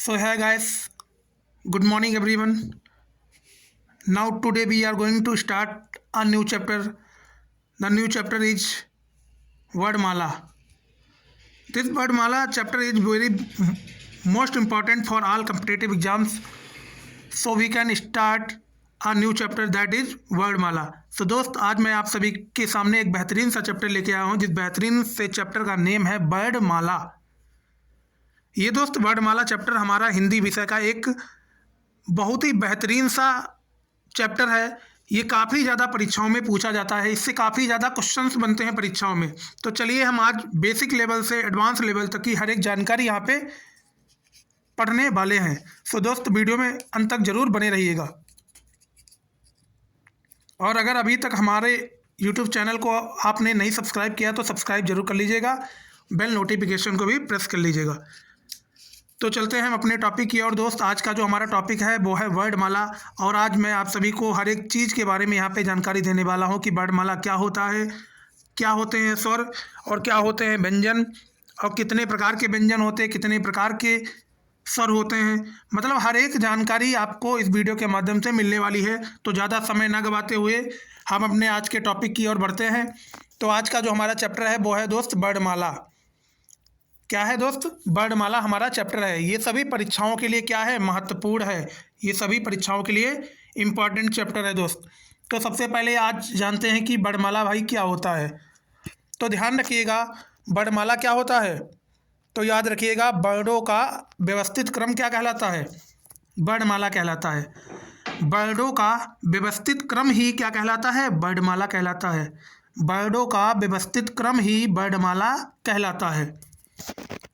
So hey guys, good morning everyone. Now today we are going to start a new chapter. The new chapter is Wordmala. This Wordmala chapter is very most important for all competitive exams. So we can start a new chapter that is Wordmala. So दोस्त आज मैं आप सभी के सामने एक बेहतरीन सा चैप्टर लेके आया हूँ जिस बेहतरीन से चैप्टर का नेम है वर्डमाला। ये दोस्त वर्डमाला चैप्टर हमारा हिंदी विषय का एक बहुत ही बेहतरीन सा चैप्टर है। ये काफ़ी ज़्यादा परीक्षाओं में पूछा जाता है, इससे काफ़ी ज़्यादा क्वेश्चंस बनते हैं परीक्षाओं में। तो चलिए हम आज बेसिक लेवल से एडवांस लेवल तक की हर एक जानकारी यहाँ पे पढ़ने वाले हैं। सो दोस्त वीडियो में अंत तक ज़रूर बने रहिएगा। और अगर अभी तक हमारे यूट्यूब चैनल को आपने नहीं सब्सक्राइब किया तो सब्सक्राइब जरूर कर लीजिएगा, बेल नोटिफिकेशन को भी प्रेस कर लीजिएगा। तो चलते हैं हम अपने टॉपिक की ओर। दोस्त आज का जो हमारा टॉपिक है वो है वर्डमाला। और आज मैं आप सभी को हर एक चीज़ के बारे में यहाँ पे जानकारी देने वाला हूँ कि वर्डमाला क्या होता है, क्या होते हैं स्वर और क्या होते हैं व्यंजन, और कितने प्रकार के व्यंजन होते हैं, कितने प्रकार के स्वर होते हैं। मतलब हर एक जानकारी आपको इस वीडियो के माध्यम से मिलने वाली है। तो ज़्यादा समय न गवाते हुए हम अपने आज के टॉपिक की ओर बढ़ते हैं। तो आज का जो हमारा चैप्टर है वो है दोस्त वर्डमाला। क्या है दोस्त? वर्डमाला हमारा चैप्टर है। ये सभी परीक्षाओं के लिए क्या है? महत्वपूर्ण है। ये सभी परीक्षाओं के लिए इम्पॉर्टेंट चैप्टर है दोस्त। तो सबसे पहले आज जानते हैं कि वर्डमाला भाई क्या होता है। तो ध्यान रखिएगा, वर्डमाला क्या होता है? तो याद रखिएगा, वर्डों का व्यवस्थित क्रम क्या कहलाता है? वर्डमाला कहलाता है। वर्डों का व्यवस्थित क्रम ही क्या कहलाता है? वर्डमाला कहलाता है। वर्डों का व्यवस्थित क्रम ही वर्डमाला कहलाता है।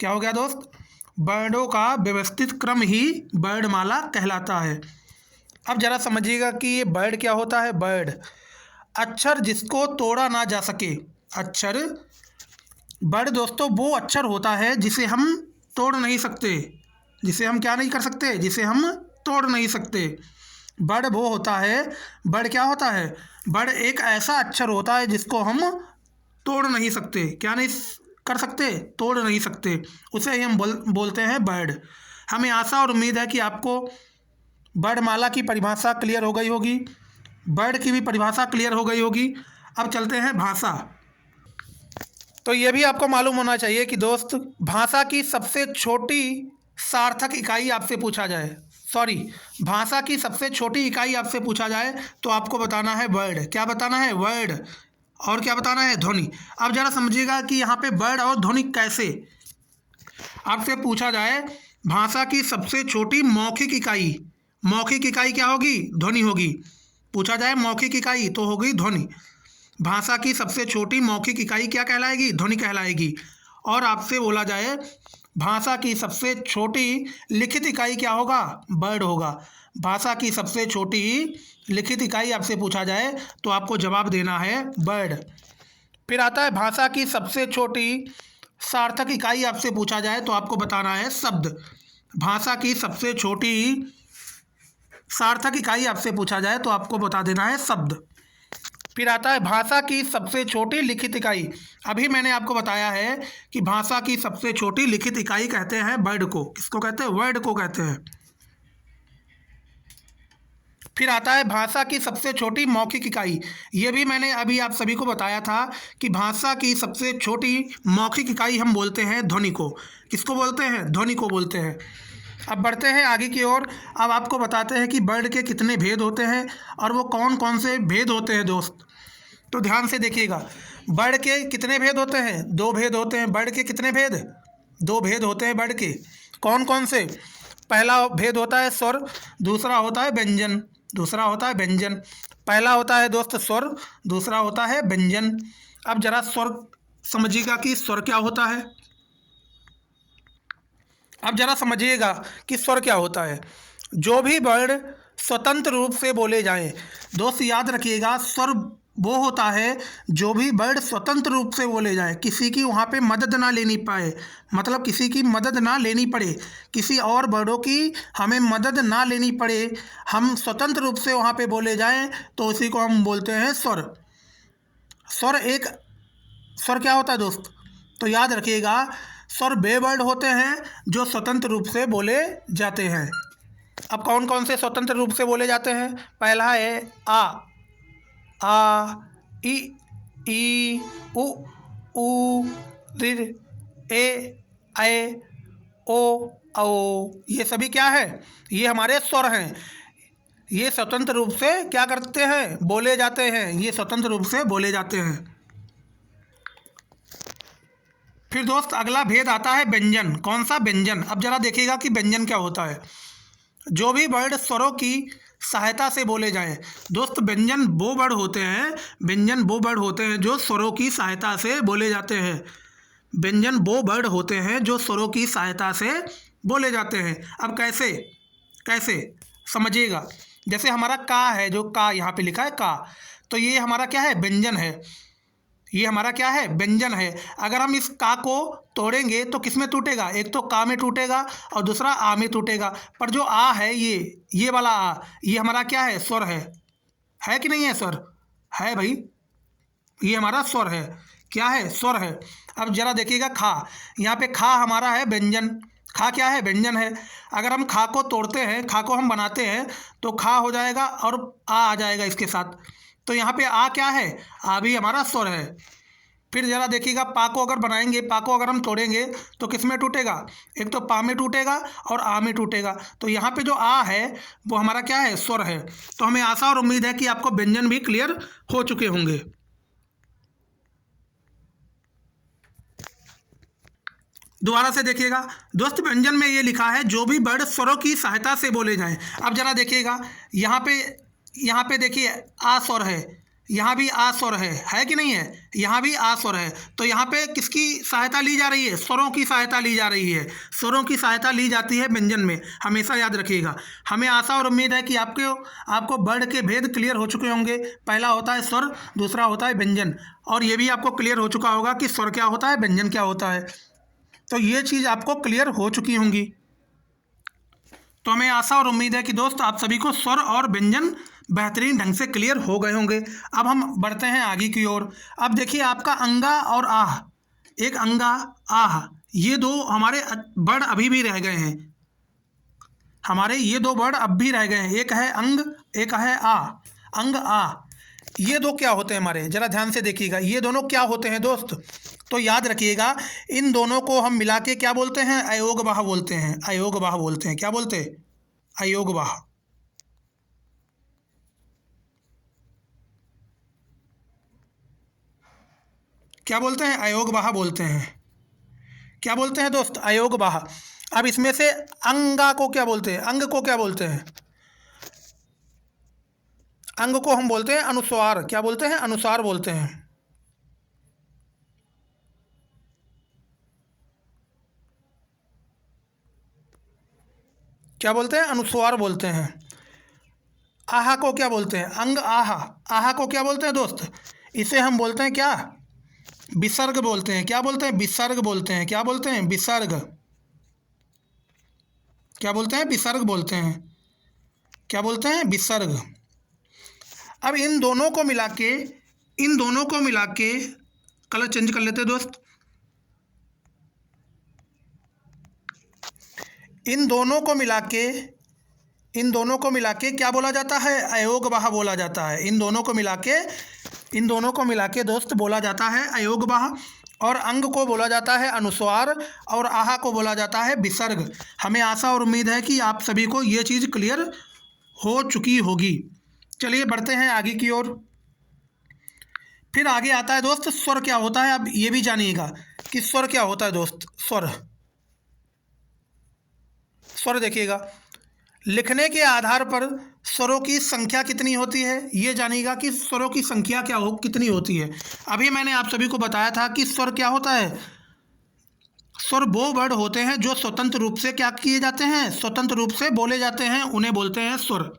क्या हो गया दोस्त? वर्डों का व्यवस्थित क्रम ही वर्डमाला कहलाता है। अब जरा समझिएगा कि ये वर्ड क्या होता है। वर्ड अक्षर जिसको तोड़ा ना जा सके। अक्षर, वर्ड दोस्तों वो अक्षर होता है जिसे हम तोड़ नहीं सकते, जिसे हम क्या नहीं कर सकते, जिसे हम तोड़ नहीं सकते। वर्ड वो होता है, वर्ड क्या होता है? वर्ड एक ऐसा अक्षर होता है जिसको हम तोड़ नहीं सकते। क्या नहीं कर सकते? तोड़ नहीं सकते। उसे ही हम बोलते हैं वर्ड। हमें आशा और उम्मीद है कि आपको वर्डमाला की परिभाषा क्लियर हो गई होगी, वर्ड की भी परिभाषा क्लियर हो गई होगी। अब चलते हैं भाषा। तो ये भी आपको मालूम होना चाहिए कि दोस्त भाषा की सबसे छोटी सार्थक इकाई आपसे पूछा जाए, भाषा की सबसे छोटी इकाई आपसे पूछा जाए तो आपको बताना है वर्ड। क्या बताना है? वर्ड। और क्या बताना है? ध्वनि। अब जरा समझिएगा कि यहाँ पे वर्ड और ध्वनि कैसे आपसे पूछा जाए। भाषा की सबसे छोटी मौखिक इकाई, मौखिक इकाई क्या होगी? ध्वनि होगी। पूछा जाए मौखिक इकाई तो होगी ध्वनि। भाषा की सबसे छोटी मौखिक इकाई क्या कहलाएगी? ध्वनि कहलाएगी। और आपसे बोला जाए भाषा की सबसे छोटी लिखित इकाई क्या होगा? वर्ड होगा। भाषा की सबसे छोटी लिखित इकाई आपसे पूछा जाए तो आपको जवाब देना है वर्ड। फिर आता है भाषा की सबसे छोटी सार्थक इकाई आपसे पूछा जाए तो आपको बताना है शब्द। भाषा की सबसे छोटी सार्थक इकाई आपसे पूछा जाए तो आपको बता देना है शब्द। फिर आता है भाषा की सबसे छोटी लिखित इकाई। अभी मैंने आपको बताया है कि भाषा की सबसे छोटी लिखित इकाई कहते हैं वर्ड को। किसको कहते हैं? वर्ड को कहते हैं। फिर आता है भाषा की सबसे छोटी मौखिक इकाई। ये भी मैंने अभी आप सभी को बताया था कि भाषा की सबसे छोटी मौखिक इकाई हम बोलते हैं ध्वनि को। किसको बोलते हैं? ध्वनि को बोलते हैं। अब बढ़ते हैं आगे की ओर। अब आपको बताते हैं कि वर्ड के कितने भेद होते हैं और वो कौन कौन से भेद होते हैं दोस्त। तो ध्यान से देखिएगा, वर्ड के कितने भेद होते हैं? 2 भेद होते हैं। वर्ड के कितने भेद? 2 भेद होते हैं वर्ड के। कौन कौन से? पहला भेद होता है स्वर, दूसरा होता है व्यंजन। दूसरा होता है व्यंजन। पहला होता है दोस्त स्वर, दूसरा होता है व्यंजन। अब जरा स्वर समझिएगा कि स्वर क्या होता है। अब जरा समझिएगा कि स्वर क्या होता है। जो भी वर्ड स्वतंत्र रूप से बोले जाएं, दोस्त याद रखिएगा, स्वर वो होता है जो भी वर्ड स्वतंत्र रूप से बोले जाए, किसी की वहाँ पे मदद ना लेनी पाए, मतलब किसी की मदद ना लेनी पड़े, किसी और वर्डों की हमें मदद ना लेनी पड़े, हम स्वतंत्र रूप से वहाँ पे बोले जाएं तो उसी को हम बोलते हैं स्वर। स्वर क्या होता है दोस्त? तो याद रखिएगा, स्वर वे वर्ड होते हैं जो स्वतंत्र रूप से बोले जाते हैं। अब कौन कौन से स्वतंत्र रूप से बोले जाते हैं? पहला है आ, ई, उ, ऋ, ए, ऐ, ओ, औ। ये सभी क्या है? ये हमारे स्वर हैं। ये स्वतंत्र रूप से क्या करते हैं? बोले जाते हैं। ये स्वतंत्र रूप से बोले जाते हैं। फिर दोस्त अगला भेद आता है व्यंजन। कौन सा? व्यंजन। अब जरा देखिएगा कि व्यंजन क्या होता है। जो भी वर्ड स्वरों की सहायता से बोले जाएं। दोस्त व्यंजन वो वर्ड होते हैं, व्यंजन वो वर्ड होते हैं जो स्वरों की सहायता से बोले जाते हैं। व्यंजन वो वर्ड होते हैं जो स्वरों की सहायता से बोले जाते हैं। अब कैसे कैसे समझिएगा। जैसे हमारा का है, जो का यहाँ पे लिखा है का, तो ये हमारा क्या है? व्यंजन है। ये हमारा क्या है? व्यंजन है। अगर हम इस का को तोड़ेंगे तो किस में टूटेगा? एक तो का में टूटेगा और दूसरा आ में टूटेगा। पर जो आ है, ये वाला आ, ये हमारा क्या है? स्वर है कि नहीं है? स्वर है भाई, ये हमारा स्वर है। क्या है? स्वर है। अब जरा देखिएगा खा। यहाँ पे खा हमारा है व्यंजन। खा क्या है? व्यंजन है। अगर हम खा को तोड़ते हैं, खा को हम बनाते हैं तो खा हो जाएगा और आ जाएगा इसके साथ। तो यहाँ पे आ क्या है? आ भी हमारा स्वर है। फिर जरा देखिएगा पा को अगर बनाएंगे, पा को अगर हम तोड़ेंगे तो किस में टूटेगा? एक तो पा में टूटेगा और आ में टूटेगा। तो यहाँ पे जो आ है वो हमारा क्या है? स्वर है। तो हमें आशा और उम्मीद है कि आपको व्यंजन भी क्लियर हो चुके होंगे। दोबारा से देखिएगा दोस्त, व्यंजन में ये लिखा है जो भी वर्ड स्वरों की सहायता से बोले जाएं। अब जरा देखिएगा यहाँ पे देखिए आ स्वर है, यहाँ भी आ स्वर है कि नहीं है? यहाँ भी आ स्वर है। तो यहाँ पे किसकी सहायता ली जा रही है? स्वरों की सहायता ली जा रही है। स्वरों की सहायता ली जाती है व्यंजन में, हमेशा याद रखिएगा। हमें आशा और उम्मीद है कि आपको वर्ड के भेद क्लियर हो चुके होंगे। पहला होता है स्वर, दूसरा होता है व्यंजन, और ये भी आपको क्लियर हो चुका होगा कि स्वर क्या होता है, व्यंजन क्या होता है। तो ये चीज़ आपको क्लियर हो चुकी होंगी। तो हमें आशा और उम्मीद है कि दोस्त आप सभी को स्वर और व्यंजन बेहतरीन ढंग से क्लियर हो गए होंगे। अब हम बढ़ते हैं आगे की ओर। अब देखिए आपका अंगा और आह, एक अंगा आह, ये दो हमारे वर्ड अभी भी रह गए हैं। हमारे ये दो वर्ड अब भी रह गए हैं। एक है अंग, एक है आ। अंग आ, ये दो क्या होते हैं हमारे? जरा ध्यान से देखिएगा, ये दोनों क्या होते हैं दोस्त? तो याद रखिएगा, इन दोनों को हम मिला के क्या बोलते हैं? अयोगवाह बोलते हैं। अयोगवाह बोलते हैं। क्या बोलते हैं? अयोगवाह। क्या बोलते हैं? अयोगवाह बोलते हैं। क्या बोलते हैं दोस्त? अयोगवाह। अब इसमें से अंगा को क्या बोलते हैं? अंग को क्या बोलते हैं? अंग को हम बोलते हैं अनुस्वार। क्या बोलते हैं? अनुस्वार बोलते हैं। क्या बोलते हैं? अनुस्वार बोलते हैं। आहा को क्या बोलते हैं? अंग आहा। आहा को क्या बोलते हैं दोस्त? इसे हम बोलते हैं क्या? विसर्ग बोलते हैं। क्या बोलते हैं? विसर्ग बोलते हैं। क्या बोलते हैं? विसर्ग। क्या बोलते हैं? विसर्ग बोलते हैं। क्या बोलते हैं? विसर्ग। अब इन दोनों को मिला के कलर चेंज कर लेते हैं दोस्त। इन दोनों को मिला के क्या बोला जाता है? अयोगवाह बोला जाता है। इन दोनों को मिला के दोस्त बोला जाता है अयोगवाह। और अंग को बोला जाता है अनुस्वार और आहा को बोला जाता है विसर्ग। हमें आशा और उम्मीद है कि आप सभी को ये चीज़ क्लियर हो चुकी होगी। चलिए बढ़ते हैं आगे की ओर। फिर आगे आता है दोस्त स्वर क्या होता है। अब ये भी जानिएगा कि स्वर क्या होता है दोस्त। स्वर देखिएगा, लिखने के आधार पर स्वरों की संख्या कितनी होती है, ये जानिएगा कि स्वरों की संख्या कितनी होती है। अभी मैंने आप सभी को बताया था कि स्वर क्या होता है। स्वर वो वर्ड होते हैं जो स्वतंत्र रूप से क्या किए जाते हैं? स्वतंत्र रूप से बोले जाते हैं, उन्हें बोलते हैं स्वर।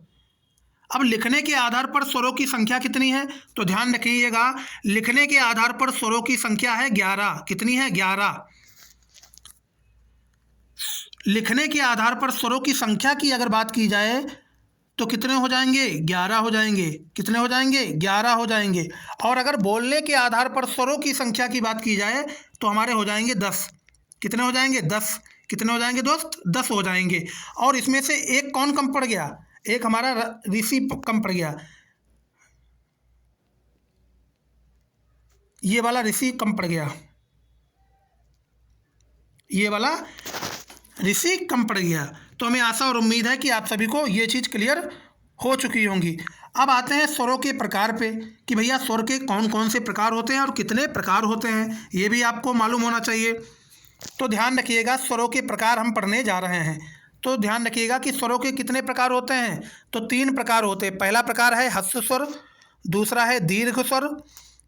अब लिखने के आधार पर स्वरों की संख्या कितनी है? तो ध्यान रखिएगा, लिखने के आधार पर स्वरों की संख्या है 11। कितनी है? 11। लिखने के आधार पर स्वरों की संख्या की अगर बात की जाए तो कितने हो जाएंगे? 11 हो जाएंगे। कितने हो जाएंगे? 11 हो जाएंगे। और अगर बोलने के आधार पर स्वरों की संख्या की बात की जाए तो हमारे हो जाएंगे 10। कितने हो जाएंगे 10, कितने हो जाएंगे दोस्त 10 हो जाएंगे। और इसमें से एक कौन कम पड़ गया, एक हमारा ऋषि कम पड़ गया, ये वाला ऋषि कम पड़ गया, ये वाला ऋषि कम पड़ गया। तो हमें आशा और उम्मीद है कि आप सभी को ये चीज़ क्लियर हो चुकी होंगी। अब आते हैं स्वरों के प्रकार पे कि भैया स्वर के कौन कौन से प्रकार होते हैं और कितने प्रकार होते हैं, ये भी आपको मालूम होना चाहिए। तो ध्यान रखिएगा, स्वरों के प्रकार हम पढ़ने जा रहे हैं। तो ध्यान रखिएगा कि स्वरों के कितने प्रकार होते हैं, तो 3 प्रकार होते हैं। पहला प्रकार है ह्रस्व स्वर, दूसरा है दीर्घ स्वर,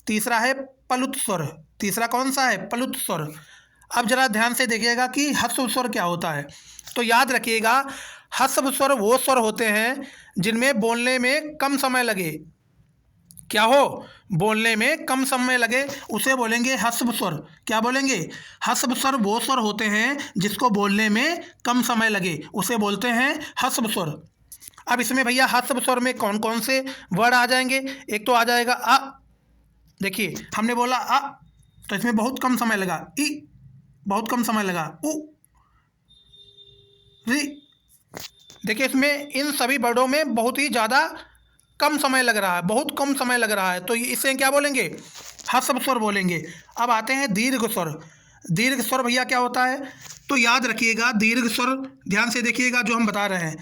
तीसरा है पलुत स्वर। तीसरा कौन सा है, पलुत स्वर। अब जरा ध्यान से देखिएगा कि ह्रस्व स्वर क्या होता है। तो याद रखिएगा, ह्रस्व स्वर वो स्वर होते हैं जिनमें बोलने में कम समय लगे। क्या हो, बोलने में कम समय लगे, उसे बोलेंगे ह्रस्व स्वर। क्या बोलेंगे, ह्रस्व स्वर वो स्वर होते हैं जिसको बोलने में कम समय लगे, उसे बोलते हैं ह्रस्व स्वर। अब इसमें भैया ह्रस्व स्वर में कौन कौन से वर्ड आ जाएंगे, एक तो आ जाएगा अ। देखिए हमने बोला अ, तो इसमें बहुत कम समय लगा, इ बहुत कम समय लगा, उ, रि। देखिए इसमें इन सभी वर्डों में बहुत ही ज़्यादा कम समय लग रहा है, बहुत कम समय लग रहा है, तो इसे क्या बोलेंगे, ह्रस्व स्वर बोलेंगे। अब आते हैं दीर्घ स्वर। दीर्घ स्वर भैया क्या होता है, तो याद रखिएगा दीर्घ स्वर, ध्यान से देखिएगा जो हम बता रहे हैं,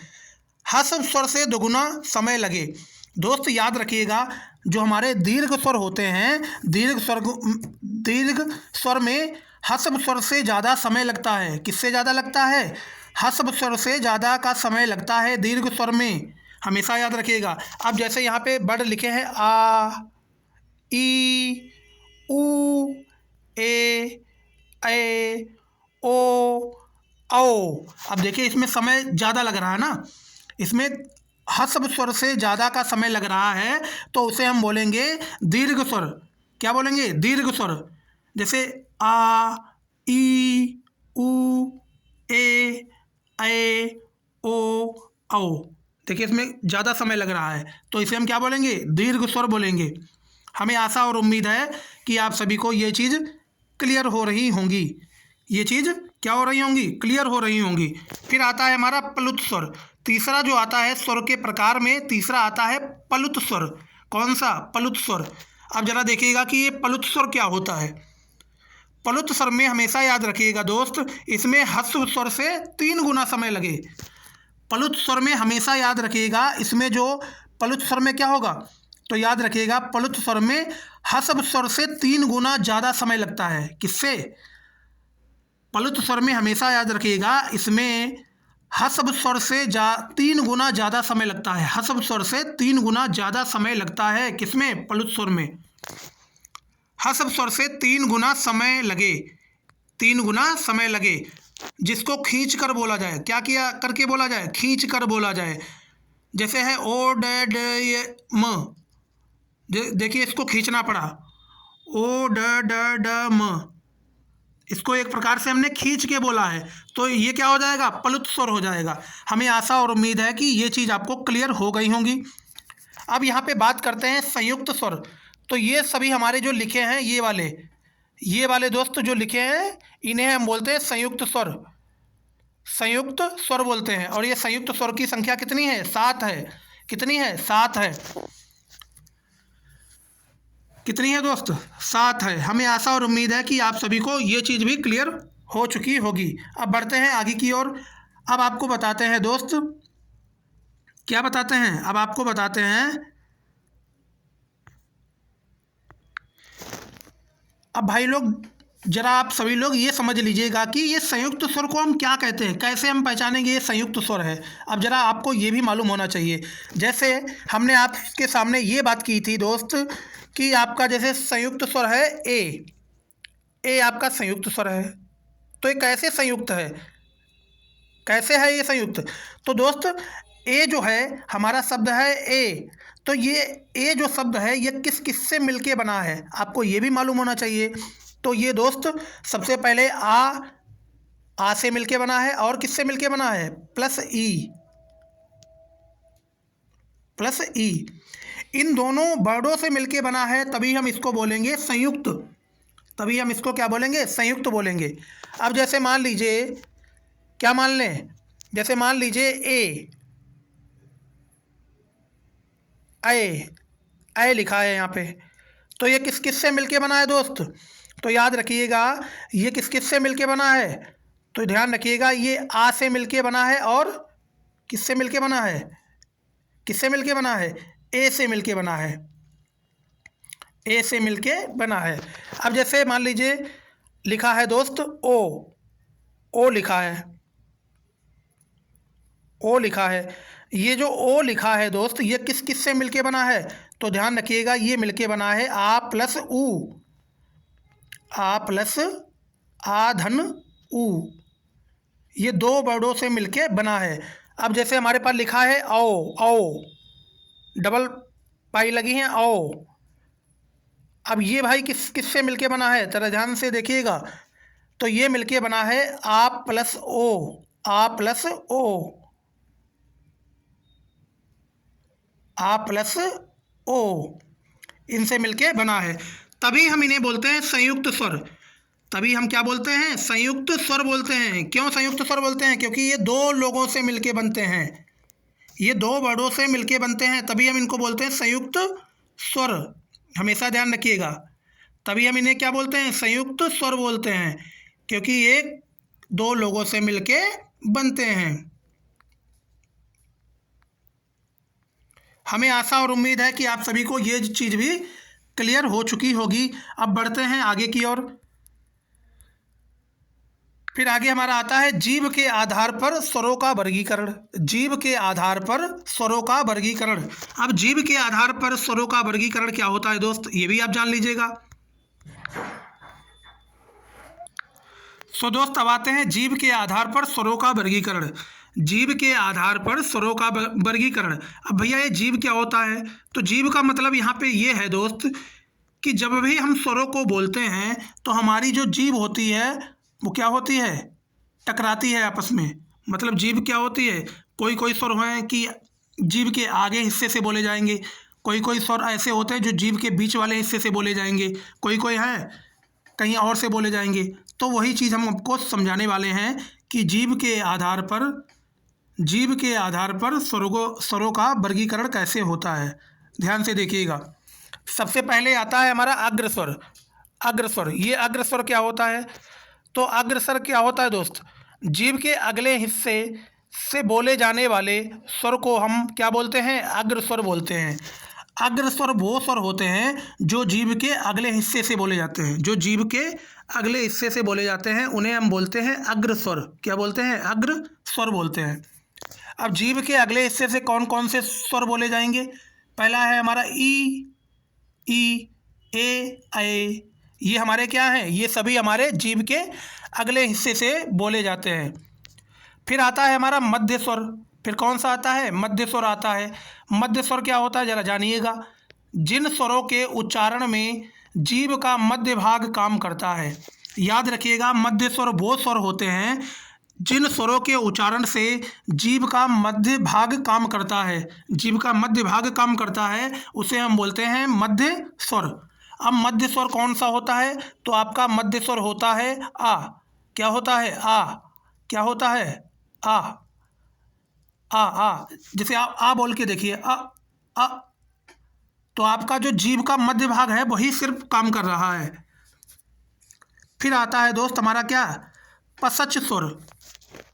ह्रस्व स्वर से दोगुना समय लगे। दोस्त याद रखिएगा, जो हमारे दीर्घ स्वर होते हैं, दीर्घ स्वर में ह्रस्व स्वर से ज़्यादा समय लगता है। किससे ज़्यादा लगता है, ह्रस्व स्वर से ज़्यादा का समय लगता है दीर्घ स्वर में, हमेशा याद रखिएगा। अब जैसे यहाँ पे वर्ड लिखे हैं आ, ई, ऊ, ए, ओ, औ। अब देखिए इसमें समय ज़्यादा लग रहा है ना, इसमें ह्रस्व स्वर से ज़्यादा का समय लग रहा है, तो उसे हम बोलेंगे दीर्घ स्वर। क्या बोलेंगे, दीर्घ स्वर। जैसे आ, ई, ऊ, ए, ओ, औ। देखिए इसमें ज़्यादा समय लग रहा है, तो इसे हम क्या बोलेंगे, दीर्घ स्वर बोलेंगे। हमें आशा और उम्मीद है कि आप सभी को ये चीज़ क्लियर हो रही होंगी, ये चीज़ क्या हो रही होंगी, क्लियर हो रही होंगी। फिर आता है हमारा पलुत स्वर। तीसरा जो आता है स्वर के प्रकार में, तीसरा आता है पलुत स्वर। कौन सा, पलुत स्वर। अब जरा देखिएगा कि ये पलुत स्वर क्या होता है। पलुत स्वर में हमेशा याद रखिएगा दोस्त, इसमें ह्रस्व स्वर से 3 गुना समय लगे। पलुत स्वर में हमेशा याद रखिएगा, इसमें जो पलुत स्वर में क्या होगा, तो याद रखिएगा पलुत स्वर में ह्रस्व स्वर से 3 गुना ज़्यादा समय लगता है। किससे, पलुत स्वर में हमेशा याद रखिएगा, इसमें ह्रस्व स्वर से 3 गुना ज़्यादा समय लगता है। ह्रस्व स्वर से 3 गुना ज़्यादा समय लगता है, किसमें, पलुत स्वर में। ह्रस्व स्वर से 3 गुना समय लगे, 3 गुना समय लगे, जिसको खींच कर बोला जाए। क्या किया करके बोला जाए, खींच कर बोला जाए। जैसे है ओ ड ड म, देखिए इसको खींचना पड़ा, ओ ड म, इसको एक प्रकार से हमने खींच के बोला है, तो ये क्या हो जाएगा, पलुत स्वर हो जाएगा। हमें आशा और उम्मीद है कि ये चीज़ आपको क्लियर हो गई होंगी। अब यहाँ पे बात करते हैं संयुक्त स्वर। तो ये सभी हमारे जो लिखे हैं, ये वाले दोस्त जो लिखे हैं, इन्हें हम बोलते हैं संयुक्त स्वर। संयुक्त स्वर बोलते हैं। और ये संयुक्त स्वर की संख्या कितनी है, 7 है। कितनी है, 7 है। कितनी है दोस्त, 7 है। हमें आशा और उम्मीद है कि आप सभी को ये चीज़ भी क्लियर हो चुकी होगी। अब बढ़ते हैं आगे की ओर। अब आपको बताते हैं दोस्त, क्या बताते हैं, अब आपको बताते हैं, अब भाई लोग जरा आप सभी लोग ये समझ लीजिएगा कि ये संयुक्त स्वर को हम क्या कहते हैं, कैसे हम पहचानेंगे ये संयुक्त स्वर है। अब जरा आपको ये भी मालूम होना चाहिए। जैसे हमने आपके सामने ये बात की थी दोस्त कि आपका जैसे संयुक्त स्वर है ए आपका संयुक्त स्वर है। तो ये कैसे संयुक्त है, कैसे है ये संयुक्त, तो दोस्त ए जो है हमारा शब्द है ए, तो ये ए जो शब्द है ये किस किस से मिलके बना है, आपको ये भी मालूम होना चाहिए। तो ये दोस्त सबसे पहले आ से मिलके बना है, और किससे मिलके बना है, प्लस ई, इन दोनों वर्डों से मिलके बना है, तभी हम इसको बोलेंगे संयुक्त। तभी हम इसको क्या बोलेंगे, संयुक्त बोलेंगे। अब जैसे मान लीजिए, क्या मान लें, जैसे मान लीजिए ए लिखा है यहाँ पे, तो ये किस किस से मिलके बना है दोस्त? तो याद रखिएगा, ये किस किस से मिलके बना है? तो ध्यान रखिएगा, ये आ से मिलके बना है और किससे मिलके बना है? किससे मिलके बना है? ए से मिलके बना है, ए से मिलके बना है। अब जैसे मान लीजिए लिखा है दोस्त ओ लिखा है, ओ लिखा है। ये जो ओ लिखा है दोस्त, ये किस किस से मिलके बना है? तो ध्यान रखिएगा, ये मिलके बना है आ प्लस ऊ, आ प्लस आ धन ऊ, ये दो वर्डों से मिलके बना है। अब जैसे हमारे पास लिखा है औ, डबल पाई लगी है औ। अब ये भाई किस किस से मिलके बना है? जरा ध्यान से देखिएगा, तो ये मिलके बना है आ प्लस ओ, आ प्लस ओ, आ प्लस ओ, इनसे मिलके बना है। तभी हम इन्हें बोलते हैं संयुक्त स्वर। तभी हम क्या बोलते हैं? संयुक्त स्वर बोलते हैं। क्यों संयुक्त स्वर बोलते हैं? क्योंकि ये दो लोगों से मिलके बनते हैं, ये दो वर्डों से मिलके बनते हैं, तभी हम इनको बोलते हैं संयुक्त स्वर। हमेशा ध्यान रखिएगा, तभी हम इन्हें क्या बोलते हैं? संयुक्त स्वर बोलते हैं, क्योंकि ये दो लोगों से मिलके बनते हैं। हमें आशा और उम्मीद है कि आप सभी को ये चीज़ भी क्लियर हो चुकी होगी। अब बढ़ते हैं आगे की ओर। फिर आगे हमारा आता है जीव के आधार पर स्वरों का वर्गीकरण। जीव के आधार पर स्वरों का वर्गीकरण। अब जीव के आधार पर स्वरों का वर्गीकरण क्या होता है दोस्त, ये भी आप जान लीजिएगा। सो दोस्त, अब आते हैं जीव के आधार पर स्वरों का वर्गीकरण। जीव के आधार पर स्वरों का वर्गीकरण। अब भैया ये जीव क्या होता है? तो जीव का मतलब यहाँ पे ये है दोस्त कि जब भी हम स्वरों को बोलते हैं तो हमारी जो जीभ होती है वो क्या होती है? टकराती है आपस में। मतलब जीभ क्या होती है? कोई कोई स्वर हैं कि जीभ के आगे हिस्से से बोले जाएंगे, कोई कोई स्वर ऐसे होते हैं जो जीभ के बीच वाले हिस्से से बोले जाएंगे, कोई कोई हैं कहीं और से बोले जाएंगे। तो वही चीज़ हम आपको समझाने वाले हैं कि जीभ के आधार पर स्वरों का वर्गीकरण कैसे होता है। ध्यान से देखिएगा। सबसे पहले आता है हमारा अग्रस्वर। अग्रस्वर, ये अग्रस्वर क्या होता है? तो अग्रस्वर क्या होता है दोस्त? जीभ के अगले हिस्से से बोले जाने वाले स्वर को हम क्या बोलते हैं? अग्रस्वर बोलते हैं। अग्रस्वर वो स्वर होते हैं जो जीभ के अगले हिस्से से बोले जाते हैं, जो जीभ के अगले हिस्से से बोले जाते हैं, उन्हें हम बोलते हैं अग्रस्वर। क्या बोलते हैं? अग्रस्वर बोलते हैं। अब जीभ के अगले हिस्से से कौन कौन से स्वर बोले जाएंगे? पहला है हमारा ई, ए, ये हमारे क्या हैं? ये सभी हमारे जीभ के अगले हिस्से से बोले जाते हैं। फिर आता है हमारा मध्य स्वर। फिर कौन सा आता है? मध्य स्वर आता है। मध्य स्वर क्या होता है, जरा जानिएगा। जिन स्वरों के उच्चारण में जीभ का मध्य भाग काम करता है। याद रखिएगा, मध्य स्वर वो स्वर होते हैं जिन स्वरों के उच्चारण से जीभ का मध्य भाग काम करता है। जीभ का मध्य भाग काम करता है, उसे हम बोलते हैं मध्य स्वर। अब मध्य स्वर कौन सा होता है? तो आपका मध्य स्वर होता है आ। क्या होता है? आ। क्या होता है? आ। जैसे आप आ बोल के देखिए, आ। तो आपका जो जीभ का मध्य भाग है वही सिर्फ काम कर रहा है। फिर आता है दोस्त हमारा क्या? पसच स्वर।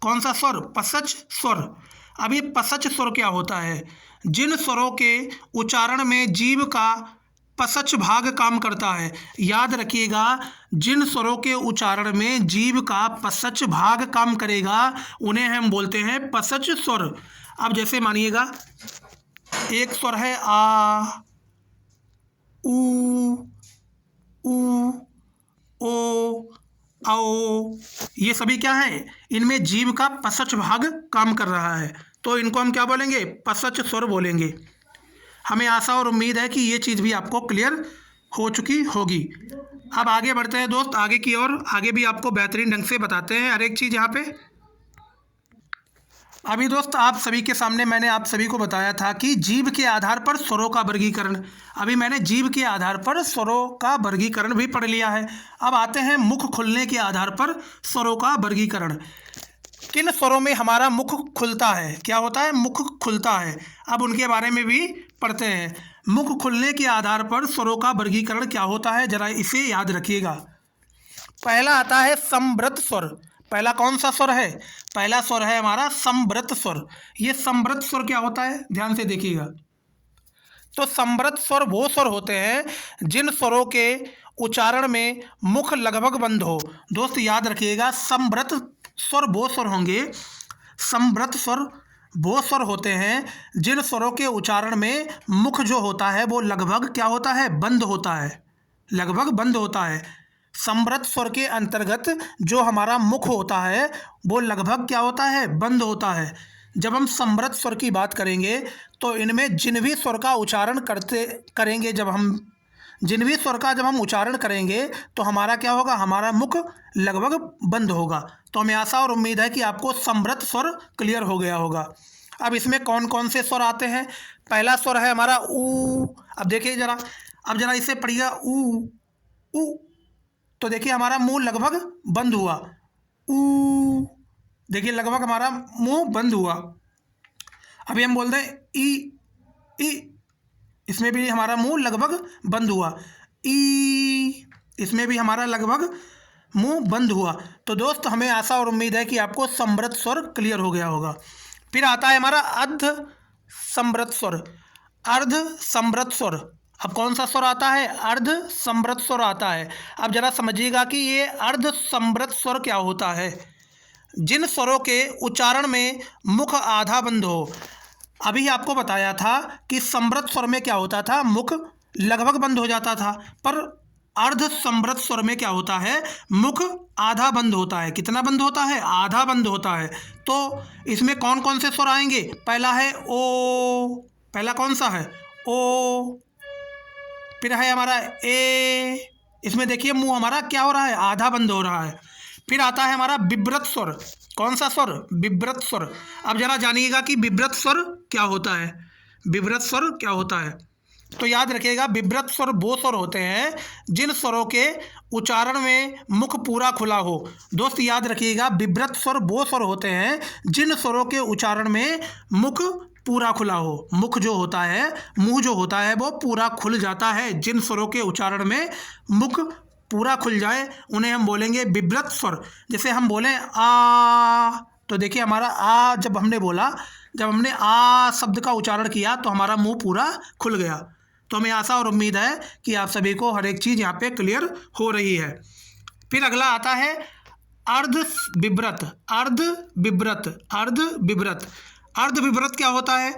कौन सा स्वर? पसच स्वर। अब ये पसच स्वर क्या होता है? जिन स्वरों के उच्चारण में जीभ का पसच भाग काम करता है। याद रखिएगा, जिन स्वरों के उच्चारण में जीभ का पसच भाग काम करेगा उन्हें हम बोलते हैं पसच स्वर। अब जैसे मानिएगा, एक स्वर है आ, ऊ, ओ, आओ। ये सभी क्या है? इनमें जीभ का पसच भाग काम कर रहा है, तो इनको हम क्या बोलेंगे? पसच स्वर बोलेंगे। हमें आशा और उम्मीद है कि ये चीज़ भी आपको क्लियर हो चुकी होगी। अब आगे बढ़ते हैं दोस्त आगे की ओर। आगे भी आपको बेहतरीन ढंग से बताते हैं हर एक चीज़ यहाँ पे। अभी दोस्त आप सभी के सामने मैंने आप सभी को बताया था कि जीभ के आधार पर स्वरों का वर्गीकरण। अभी मैंने जीभ के आधार पर स्वरों का वर्गीकरण भी पढ़ लिया है। अब आते हैं मुख खुलने के आधार पर स्वरों का वर्गीकरण। किन स्वरों में हमारा मुख खुलता है, क्या होता है, मुख खुलता है। अब उनके बारे में भी पढ़ते हैं। मुख खुलने के आधार पर स्वरों का वर्गीकरण क्या होता है, जरा इसे याद रखिएगा। पहला आता है समव्रत स्वर। पहला कौन सा स्वर है, पहला स्वर है हमारा समव्रत स्वर। ये समव्रत स्वर क्या होता है, ध्यान से देखिएगा। तो समव्रत स्वर वो स्वर होते हैं जिन स्वरों के उच्चारण में मुख लगभग बंद हो। दोस्त याद रखिएगा, समव्रत स्वर वो स्वर होंगे, समव्रत स्वर वो स्वर होते हैं जिन स्वरों के उच्चारण में मुख जो होता है वो लगभग क्या होता है, बंद होता है, लगभग बंद होता है। समव्रत स्वर के अंतर्गत जो हमारा मुख होता है वो लगभग क्या होता है, बंद होता है। जब हम समव्रत स्वर की बात करेंगे तो इनमें जिन भी स्वर का उच्चारण करेंगे जब हम उच्चारण करेंगे तो हमारा क्या होगा, हमारा मुख लगभग बंद होगा। तो हमें आशा और उम्मीद है कि आपको समव्रत स्वर क्लियर हो गया होगा। अब इसमें कौन कौन से स्वर आते हैं। पहला स्वर है हमारा ऊ। अब देखिए जरा, अब जरा इसे पढ़िएगा, ऊ ऊ। तो देखिए हमारा मुंह लगभग बंद हुआ, ऊ। देखिए लगभग हमारा मुंह बंद हुआ। अभी हम बोल दें ई ई, इसमें भी हमारा मुंह लगभग बंद हुआ, ई। इसमें भी हमारा लगभग मुंह बंद हुआ। तो दोस्त हमें आशा और उम्मीद है कि आपको समव्रत स्वर क्लियर हो गया होगा। फिर आता है हमारा अर्ध समव्रत स्वर, अर्ध समव्रत स्वर। अब कौन सा स्वर आता है, अर्ध समव्रत स्वर आता है। अब जरा समझिएगा कि ये अर्ध समव्रत स्वर क्या होता है। जिन स्वरों के उच्चारण में मुख आधा बंद हो। अभी आपको बताया था कि समव्रत स्वर में क्या होता था, मुख लगभग बंद हो जाता था, पर अर्ध समव्रत स्वर में क्या होता है, मुख आधा बंद होता है। कितना बंद होता है, आधा बंद होता है। तो इसमें कौन कौन से स्वर आएंगे, पहला है ओ। पहला कौन सा है, ओ। फिर है हमारा ए। इसमें देखिए मुंह हमारा क्या हो रहा है, आधा बंद हो रहा है। फिर आता है हमारा विव्रत स्वर। कौन सा स्वर, विव्रत स्वर। अब जरा जानिएगा कि विव्रत स्वर क्या होता है, विव्रत स्वर क्या होता है। तो याद रखिएगा, विव्रत स्वर वो स्वर होते हैं जिन स्वरों के उच्चारण में मुख पूरा खुला हो। दोस्त याद रखिएगा, विव्रत स्वर वो स्वर होते हैं जिन स्वरों के उच्चारण में मुख पूरा खुला हो। मुख जो होता है, मुंह जो होता है वो पूरा खुल जाता है। जिन स्वरों के उच्चारण में मुख पूरा खुल जाए उन्हें हम बोलेंगे विव्रत स्वर। जैसे हम बोलें आ, तो देखिए हमारा आ जब हमने बोला, जब हमने आ शब्द का उच्चारण किया तो हमारा मुंह पूरा खुल गया। तो हमें आशा और उम्मीद है कि आप सभी को हर एक चीज़ यहाँ पे क्लियर हो रही है। फिर अगला आता है अर्ध विव्रत, अर्ध विव्रत, अर्ध विव्रत। अर्ध विव्रत क्या होता है,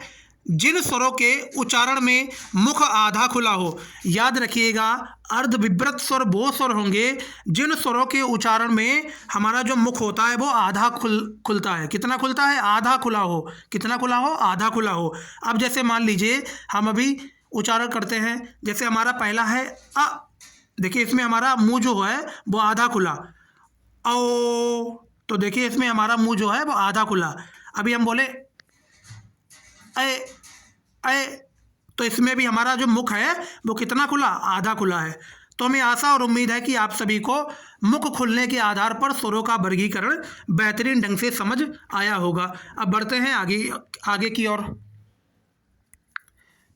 जिन स्वरों के उच्चारण में मुख आधा खुला हो। याद रखिएगा, अर्ध विव्रत स्वर वो स्वर होंगे जिन स्वरों के उच्चारण में हमारा जो मुख होता है वो आधा खुलता है। कितना खुलता है, आधा खुला हो। कितना खुला हो, आधा खुला हो। अब जैसे मान लीजिए हम अभी उच्चारण करते हैं, जैसे हमारा पहला है अ। देखिए इसमें हमारा मुंह जो है वो आधा खुला, ओ। तो देखिए इसमें हमारा मुंह जो है वो आधा खुला। अभी हम बोले ऐ ऐ, तो इसमें भी हमारा जो मुख है वो कितना खुला, आधा खुला है। तो हमें आशा और उम्मीद है कि आप सभी को मुख खुलने के आधार पर स्वरों का वर्गीकरण बेहतरीन ढंग से समझ आया होगा। अब बढ़ते हैं आगे की ओर।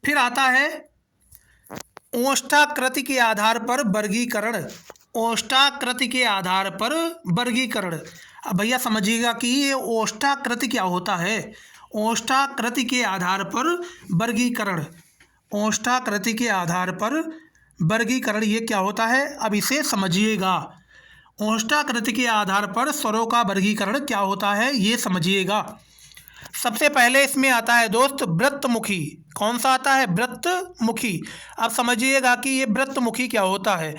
फिर आता है ओष्ठाकृति के आधार पर वर्गीकरण। ओष्ठाकृति के आधार पर वर्गीकरण। अब भैया समझिएगा कि ये ओष्ठाकृति क्या होता है। ओष्ठाकृति के आधार पर वर्गीकरण, ओष्ठाकृति के आधार पर वर्गीकरण ये क्या होता है, अब इसे समझिएगा। ओष्ठाकृति के आधार पर स्वरों का वर्गीकरण क्या होता है ये समझिएगा। सबसे पहले इसमें आता है दोस्त वृत्तमुखी। कौन सा आता है, वृत्तमुखी। अब समझिएगा कि ये वृत्तमुखी क्या होता है।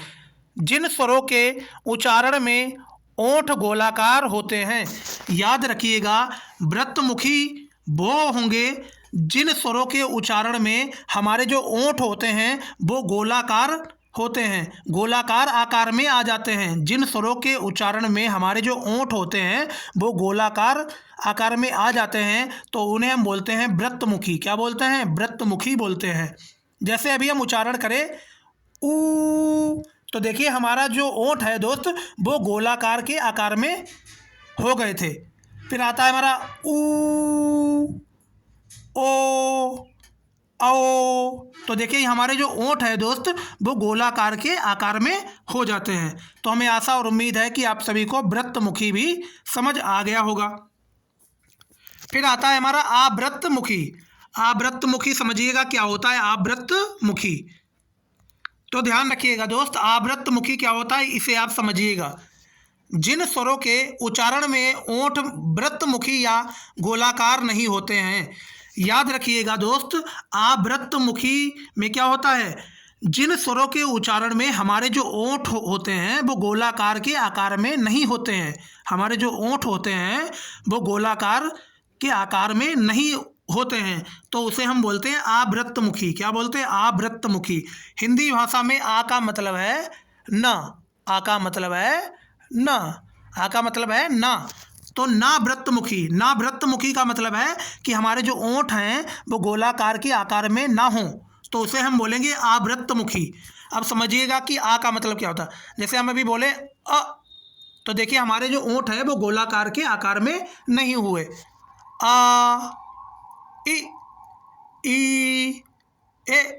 जिन स्वरों के उच्चारण में ओंठ गोलाकार होते हैं। याद रखिएगा, वृत्तमुखी वो होंगे जिन स्वरों के उच्चारण में हमारे जो ओंठ होते हैं वो गोलाकार होते हैं, गोलाकार आकार में आ जाते हैं। जिन स्वरों के उच्चारण में हमारे जो ओंठ होते हैं वो गोलाकार आकार में आ जाते हैं तो उन्हें हम बोलते हैं वृत्तमुखी। क्या बोलते हैं? वृत्तमुखी बोलते हैं। जैसे अभी हम उच्चारण करें ऊ, तो देखिए हमारा जो ओंठ है दोस्त वो गोलाकार के आकार में हो गए थे। फिर आता है हमारा ऊ, ओ, आओ, तो देखिए हमारे जो ओंठ है दोस्त वो गोलाकार के आकार में हो जाते हैं। तो हमें आशा और उम्मीद है कि आप सभी को वृत्तमुखी भी समझ आ गया होगा। फिर आता है हमारा आवृत्तमुखी। आवृत्तमुखी समझिएगा क्या होता है आवृत्तमुखी। तो ध्यान रखिएगा दोस्त, आवृत्तमुखी क्या होता है इसे आप समझिएगा। जिन स्वरों के उच्चारण में ओंठ वृत्तमुखी या गोलाकार नहीं होते हैं, याद रखिएगा दोस्त, आवृत्तमुखी में क्या होता है, जिन स्वरों के उच्चारण में हमारे जो ओंठ होते हैं वो गोलाकार के आकार में नहीं होते हैं, हमारे जो ओंठ होते हैं वो गोलाकार के आकार में नहीं होते हैं, तो उसे हम बोलते हैं आवृत्तमुखी। क्या बोलते हैं? आवृत्तमुखी। हिंदी भाषा में आ का मतलब है न, आ का मतलब है न, आ का मतलब है न। तो ना वृत्तमुखी, ना वृत्तमुखी का मतलब है कि हमारे जो ओंठ हैं वो गोलाकार के आकार में ना हो, तो उसे हम बोलेंगे आवृत्तमुखी। अब समझिएगा कि आ का मतलब क्या होता है। जैसे हम अभी बोले अ, तो देखिए हमारे जो ओंठ है वो गोलाकार के आकार में नहीं हुए। आ, ई, ए,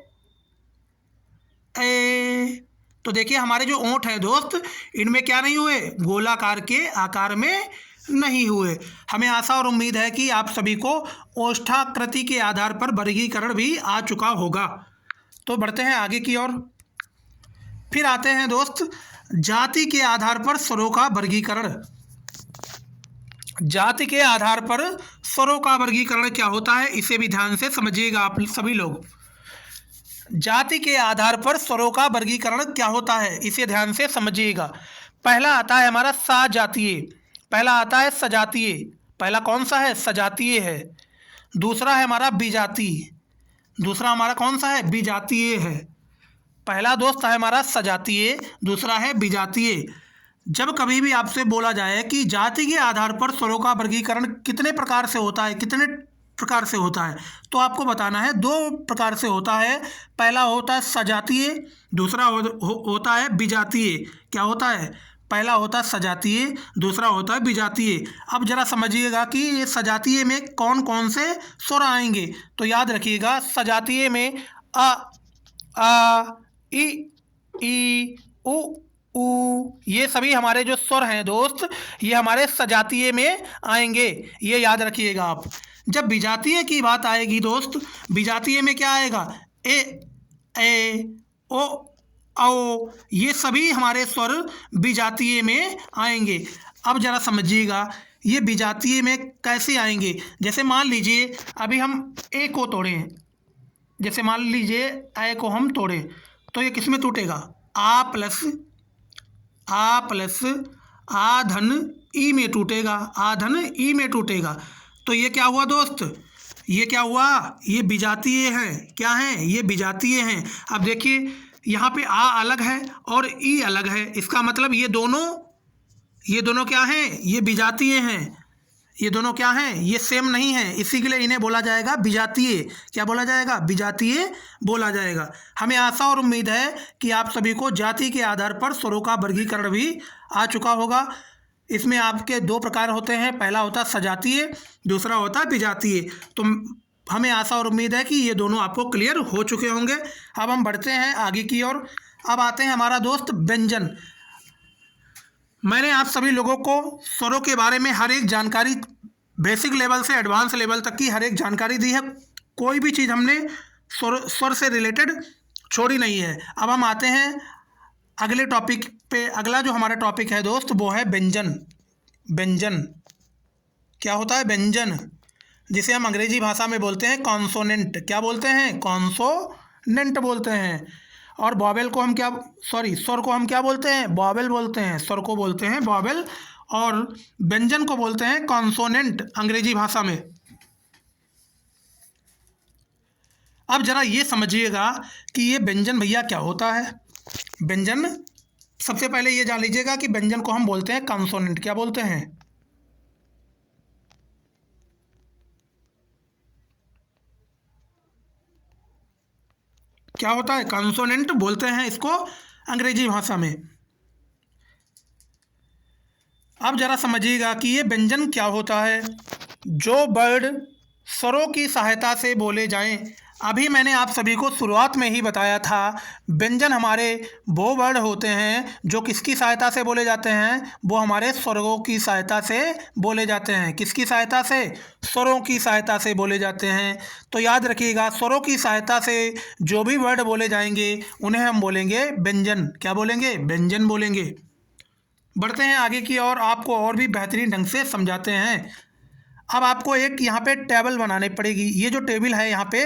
तो देखिए हमारे जो ओंठ है दोस्त इनमें क्या नहीं हुए, गोलाकार के आकार में नहीं हुए। हमें आशा और उम्मीद है कि आप सभी को ओष्ठाकृति के आधार पर वर्गीकरण भी आ चुका होगा। तो बढ़ते हैं आगे की ओर। फिर आते हैं दोस्त जाति के आधार पर स्वरों का वर्गीकरण। जाति के आधार पर स्वरों का वर्गीकरण क्या होता है इसे भी ध्यान से समझिएगा आप सभी लोग। जाति के आधार पर स्वरों का वर्गीकरण क्या होता है इसे ध्यान से समझिएगा। पहला आता है हमारा सजातीय, पहला आता है सजातीय, पहला कौन सा है? सजातीय है। दूसरा है हमारा विजातीय, दूसरा हमारा कौन सा है? विजातीय है। पहला दोस्त है हमारा सजातीय, दूसरा है विजातीय। जब कभी भी आपसे बोला जाए कि जाति के आधार पर स्वरों का वर्गीकरण कितने प्रकार से होता है, कितने प्रकार से होता है, तो आपको बताना है दो प्रकार से होता है। पहला होता है सजातीय, दूसरा होता है विजातीय। क्या होता है? पहला होता है सजातीय, दूसरा होता है विजातीय। अब जरा समझिएगा कि ये सजातीय में कौन कौन से स्वर आएंगे। तो याद रखिएगा सजातीय में आ, ई, उ, ये सभी हमारे जो स्वर हैं दोस्त ये हमारे सजातीय में आएंगे, ये याद रखिएगा आप। जब विजातीय की बात आएगी दोस्त, विजातीय में क्या आएगा? ए, ओ, औ, ये सभी हमारे स्वर विजातीय में आएंगे। अब जरा समझिएगा ये विजातीय में कैसे आएंगे। जैसे मान लीजिए अभी हम ए को तोड़ें, जैसे मान लीजिए ए को हम तोड़ें तो ये किस में टूटेगा? आ प्लस आ धन ई में टूटेगा, आ धन ई में टूटेगा। तो ये क्या हुआ दोस्त? ये क्या हुआ? ये विजातीय हैं। क्या हैं? ये विजातीय हैं। अब देखिए यहाँ पे आ अलग है और ई अलग है, इसका मतलब ये दोनों क्या हैं? ये विजातीय हैं। ये दोनों क्या हैं? ये सेम नहीं है, इसी के लिए इन्हें बोला जाएगा विजातीय। क्या बोला जाएगा? विजातीय बोला जाएगा। हमें आशा और उम्मीद है कि आप सभी को जाति के आधार पर स्वरों का वर्गीकरण भी आ चुका होगा। इसमें आपके दो प्रकार होते हैं, पहला होता है सजातीय, दूसरा होता है विजातीय। तो हमें आशा और उम्मीद है कि ये दोनों आपको क्लियर हो चुके होंगे। अब हम बढ़ते हैं आगे की ओर। अब आते हैं हमारा दोस्त व्यंजन। मैंने आप सभी लोगों को स्वरों के बारे में हर एक जानकारी, बेसिक लेवल से एडवांस लेवल तक की हर एक जानकारी दी है। कोई भी चीज़ हमने स्वर से रिलेटेड छोड़ी नहीं है। अब हम आते हैं अगले टॉपिक पे। अगला जो हमारा टॉपिक है दोस्त वो है व्यंजन। व्यंजन क्या होता है? व्यंजन, जिसे हम अंग्रेजी भाषा में बोलते हैं कॉन्सोनेंट। क्या बोलते हैं? कॉन्सोनेंट बोलते हैं। और वॉवेल को हम क्या, स्वर को हम क्या बोलते हैं? वॉवेल बोलते हैं। स्वर को बोलते हैं वॉवेल और व्यंजन को बोलते हैं कॉन्सोनेंट अंग्रेजी भाषा में। अब जरा ये समझिएगा कि ये व्यंजन भैया क्या होता है। व्यंजन, सबसे पहले ये जान लीजिएगा कि व्यंजन को हम बोलते हैं कॉन्सोनेंट। क्या बोलते हैं? क्या होता है? कॉन्सोनेंट बोलते हैं इसको अंग्रेजी भाषा में। अब जरा समझिएगा कि ये व्यंजन क्या होता है। जो वर्ड स्वरों की सहायता से बोले जाएं, अभी मैंने आप सभी को शुरुआत में ही बताया था, व्यंजन हमारे वो वर्ड होते हैं जो किसकी सहायता से बोले जाते हैं, वो हमारे स्वरों की सहायता से बोले जाते हैं। किसकी सहायता से? स्वरों की सहायता से बोले जाते हैं। तो याद रखिएगा, स्वरों की सहायता से जो भी वर्ड बोले जाएंगे उन्हें हम बोलेंगे व्यंजन। क्या बोलेंगे? व्यंजन बोलेंगे। बढ़ते हैं आगे की ओर, आपको और भी बेहतरीन ढंग से समझाते हैं। अब आपको एक यहाँ पे टेबल बनानी पड़ेगी। ये जो टेबल है यहाँ पे,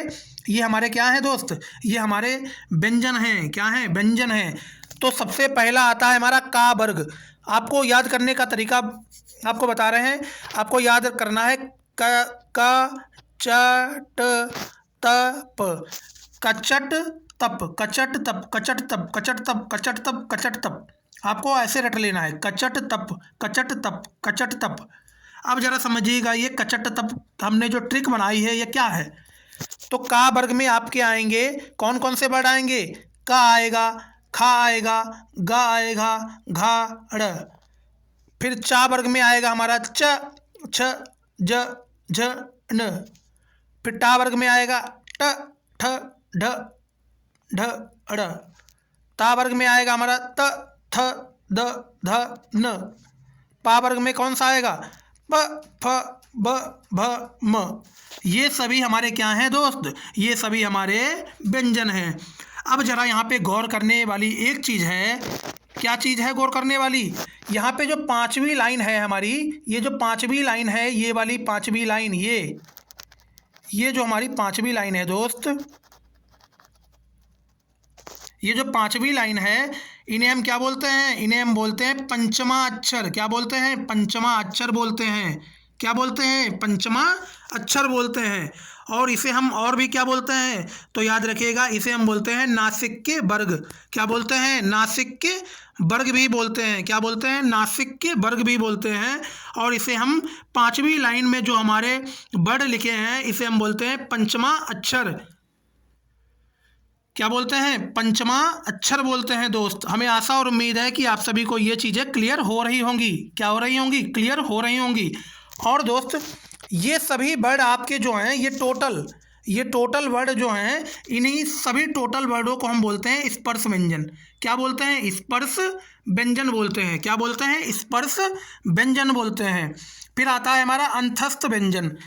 ये हमारे क्या है दोस्त? ये हमारे व्यंजन हैं। क्या हैं? व्यंजन हैं। तो सबसे पहला आता है हमारा का वर्ग। आपको याद करने का तरीका आपको बता रहे हैं। आपको याद करना है क चट तप, कचट तप, कचट तप, कचट तप, कचट तप, कचट तप, कचट तप। आपको ऐसे रट लेना है, कचट तप, कचट तप, कचट तप। अब जरा समझिएगा, ये कचट तप हमने जो ट्रिक बनाई है ये क्या है। तो का वर्ग में आपके आएंगे कौन कौन से वर्ड आएंगे? का आएगा, खा आएगा, गा आएगा, घा ड़। फिर चा वर्ग में आएगा हमारा च, छ, ज, झ, न। फिर टा वर्ग में आएगा ट, ठ, ढ, ढ, ड़। ता वर्ग में आएगा हमारा त, थ, द, ध, न। पा वर्ग में कौन सा आएगा? प, फ, ब, भ, म। ये सभी हमारे क्या हैं दोस्त? ये सभी हमारे व्यंजन हैं। अब जरा यहाँ पे गौर करने वाली एक चीज़ है। क्या चीज़ है गौर करने वाली? यहाँ पे जो पांचवी लाइन है हमारी, ये जो पांचवी लाइन है, ये वाली पांचवी लाइन, ये जो हमारी पांचवी लाइन है दोस्त, ये जो पांचवी लाइन है, इन्हें हम क्या बोलते हैं? इन्हें हम बोलते हैं पंचमा अक्षर। क्या बोलते हैं? पंचमा अक्षर बोलते हैं। क्या बोलते हैं? पंचमा अक्षर बोलते हैं। और इसे हम और भी क्या बोलते हैं? तो याद रखिएगा, इसे हम बोलते हैं नासिक के वर्ग। क्या बोलते हैं? नासिक के वर्ग भी बोलते हैं। क्या बोलते हैं? नासिक के वर्ग भी बोलते हैं। और इसे हम पांचवी लाइन में जो हमारे वर्ड लिखे हैं, इसे हम बोलते हैं पंचमा अक्षर। क्या बोलते हैं? पंचमा अक्षर बोलते हैं दोस्त। हमें आशा और उम्मीद है कि आप सभी को ये चीज़ें क्लियर हो रही होंगी। क्या हो रही होंगी? क्लियर हो रही होंगी। और दोस्त, ये सभी वर्ड आपके जो हैं, ये टोटल वर्ड जो हैं, इन्हीं सभी टोटल वर्डों को हम बोलते हैं स्पर्श व्यंजन। क्या बोलते हैं? स्पर्श व्यंजन बोलते हैं। क्या बोलते हैं? स्पर्श व्यंजन बोलते हैं। फिर आता है हमारा अंतस्थ व्यंजन।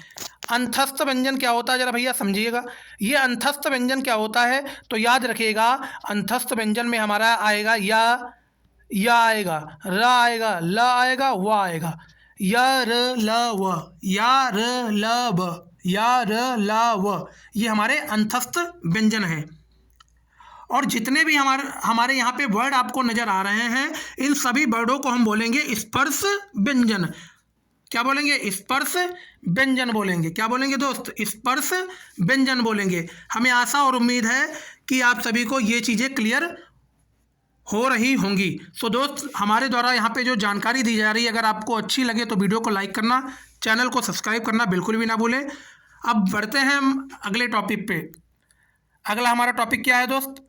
अंतस्थ व्यंजन क्या होता है जरा भैया समझिएगा। ये अंतस्थ व्यंजन क्या होता है? तो याद रखिएगा, अंतस्थ व्यंजन में हमारा आएगा या आएगा, र आएगा, ल आएगा, व आएगा। या र ल व, या र ल व, या र ल व। ये हमारे अंतस्थ व्यंजन हैं। और जितने भी हमारे यहाँ पे वर्ड आपको नज़र आ रहे हैं, इन सभी वर्डों को हम बोलेंगे स्पर्श व्यंजन। क्या बोलेंगे? स्पर्श व्यंजन बोलेंगे। क्या बोलेंगे दोस्त? स्पर्श व्यंजन बोलेंगे। हमें आशा और उम्मीद है कि आप सभी को ये चीज़ें क्लियर हो रही होंगी। सो दोस्त, हमारे द्वारा यहाँ पे जो जानकारी दी जा रही है, अगर आपको अच्छी लगे तो वीडियो को लाइक करना, चैनल को सब्सक्राइब करना बिल्कुल भी ना भूलें। अब बढ़ते हैं हम अगले टॉपिक पे। अगला हमारा टॉपिक क्या है दोस्त?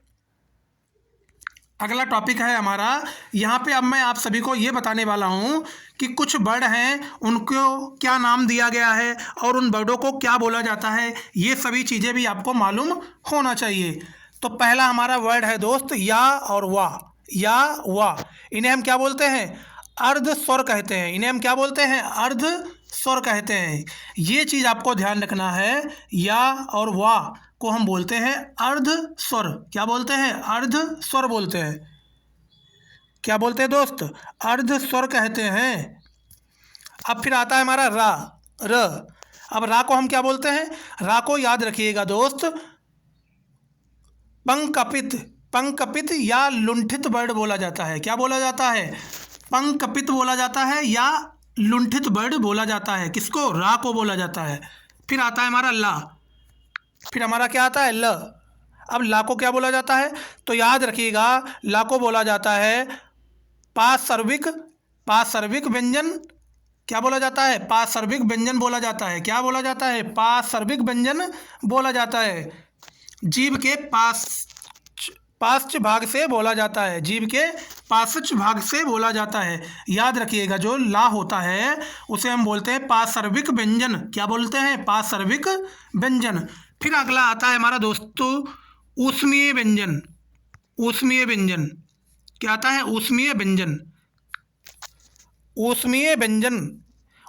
अगला टॉपिक है हमारा, यहाँ पे अब मैं आप सभी को ये बताने वाला हूँ कि कुछ वर्ड हैं, उनको क्या नाम दिया गया है और उन वर्डों को क्या बोला जाता है। ये सभी चीज़ें भी आपको मालूम होना चाहिए। तो पहला हमारा वर्ड है दोस्त या और वाह। या वाह, इन्हें हम क्या बोलते हैं? अर्ध स्वर कहते हैं। इन्हें हम क्या बोलते हैं? अर्ध स्वर कहते हैं। ये चीज़ आपको ध्यान रखना है, या और वाह को हम बोलते हैं अर्ध स्वर। क्या बोलते हैं? अर्ध स्वर बोलते हैं। क्या बोलते हैं दोस्त? अर्ध स्वर कहते हैं। अब फिर आता है हमारा रा, र। अब रा को हम क्या बोलते हैं? रा को याद रखिएगा दोस्त, पंकपित, पंकपित या लुंठित वर्ड बोला जाता है। क्या बोला जाता है? पंकपित बोला जाता है या लुंठित वर्ड बोला जाता है। किसको? रा को बोला जाता है। फिर आता है हमारा ला। फिर हमारा क्या आता है? ल। अब ला को क्या बोला जाता है? तो याद रखिएगा, ला को बोला जाता है पार्श्विक व्यंजन। क्या बोला जाता है? पार्श्विक व्यंजन बोला जाता है। क्या बोला जाता है? पार्श्विक व्यंजन बोला जाता है। जीभ के पार्श्व भाग से बोला जाता है। जीभ के पार्श्व भाग से बोला जाता है। याद रखिएगा, जो ला होता है उसे हम बोलते हैं पार्श्विक व्यंजन। क्या बोलते हैं? पार्श्विक व्यंजन। फिर अगला आता है हमारा दोस्तों ऊष्मीय व्यंजन। ऊष्मीय व्यंजन क्या आता है? ऊष्मीय व्यंजन। ऊष्मीय व्यंजन,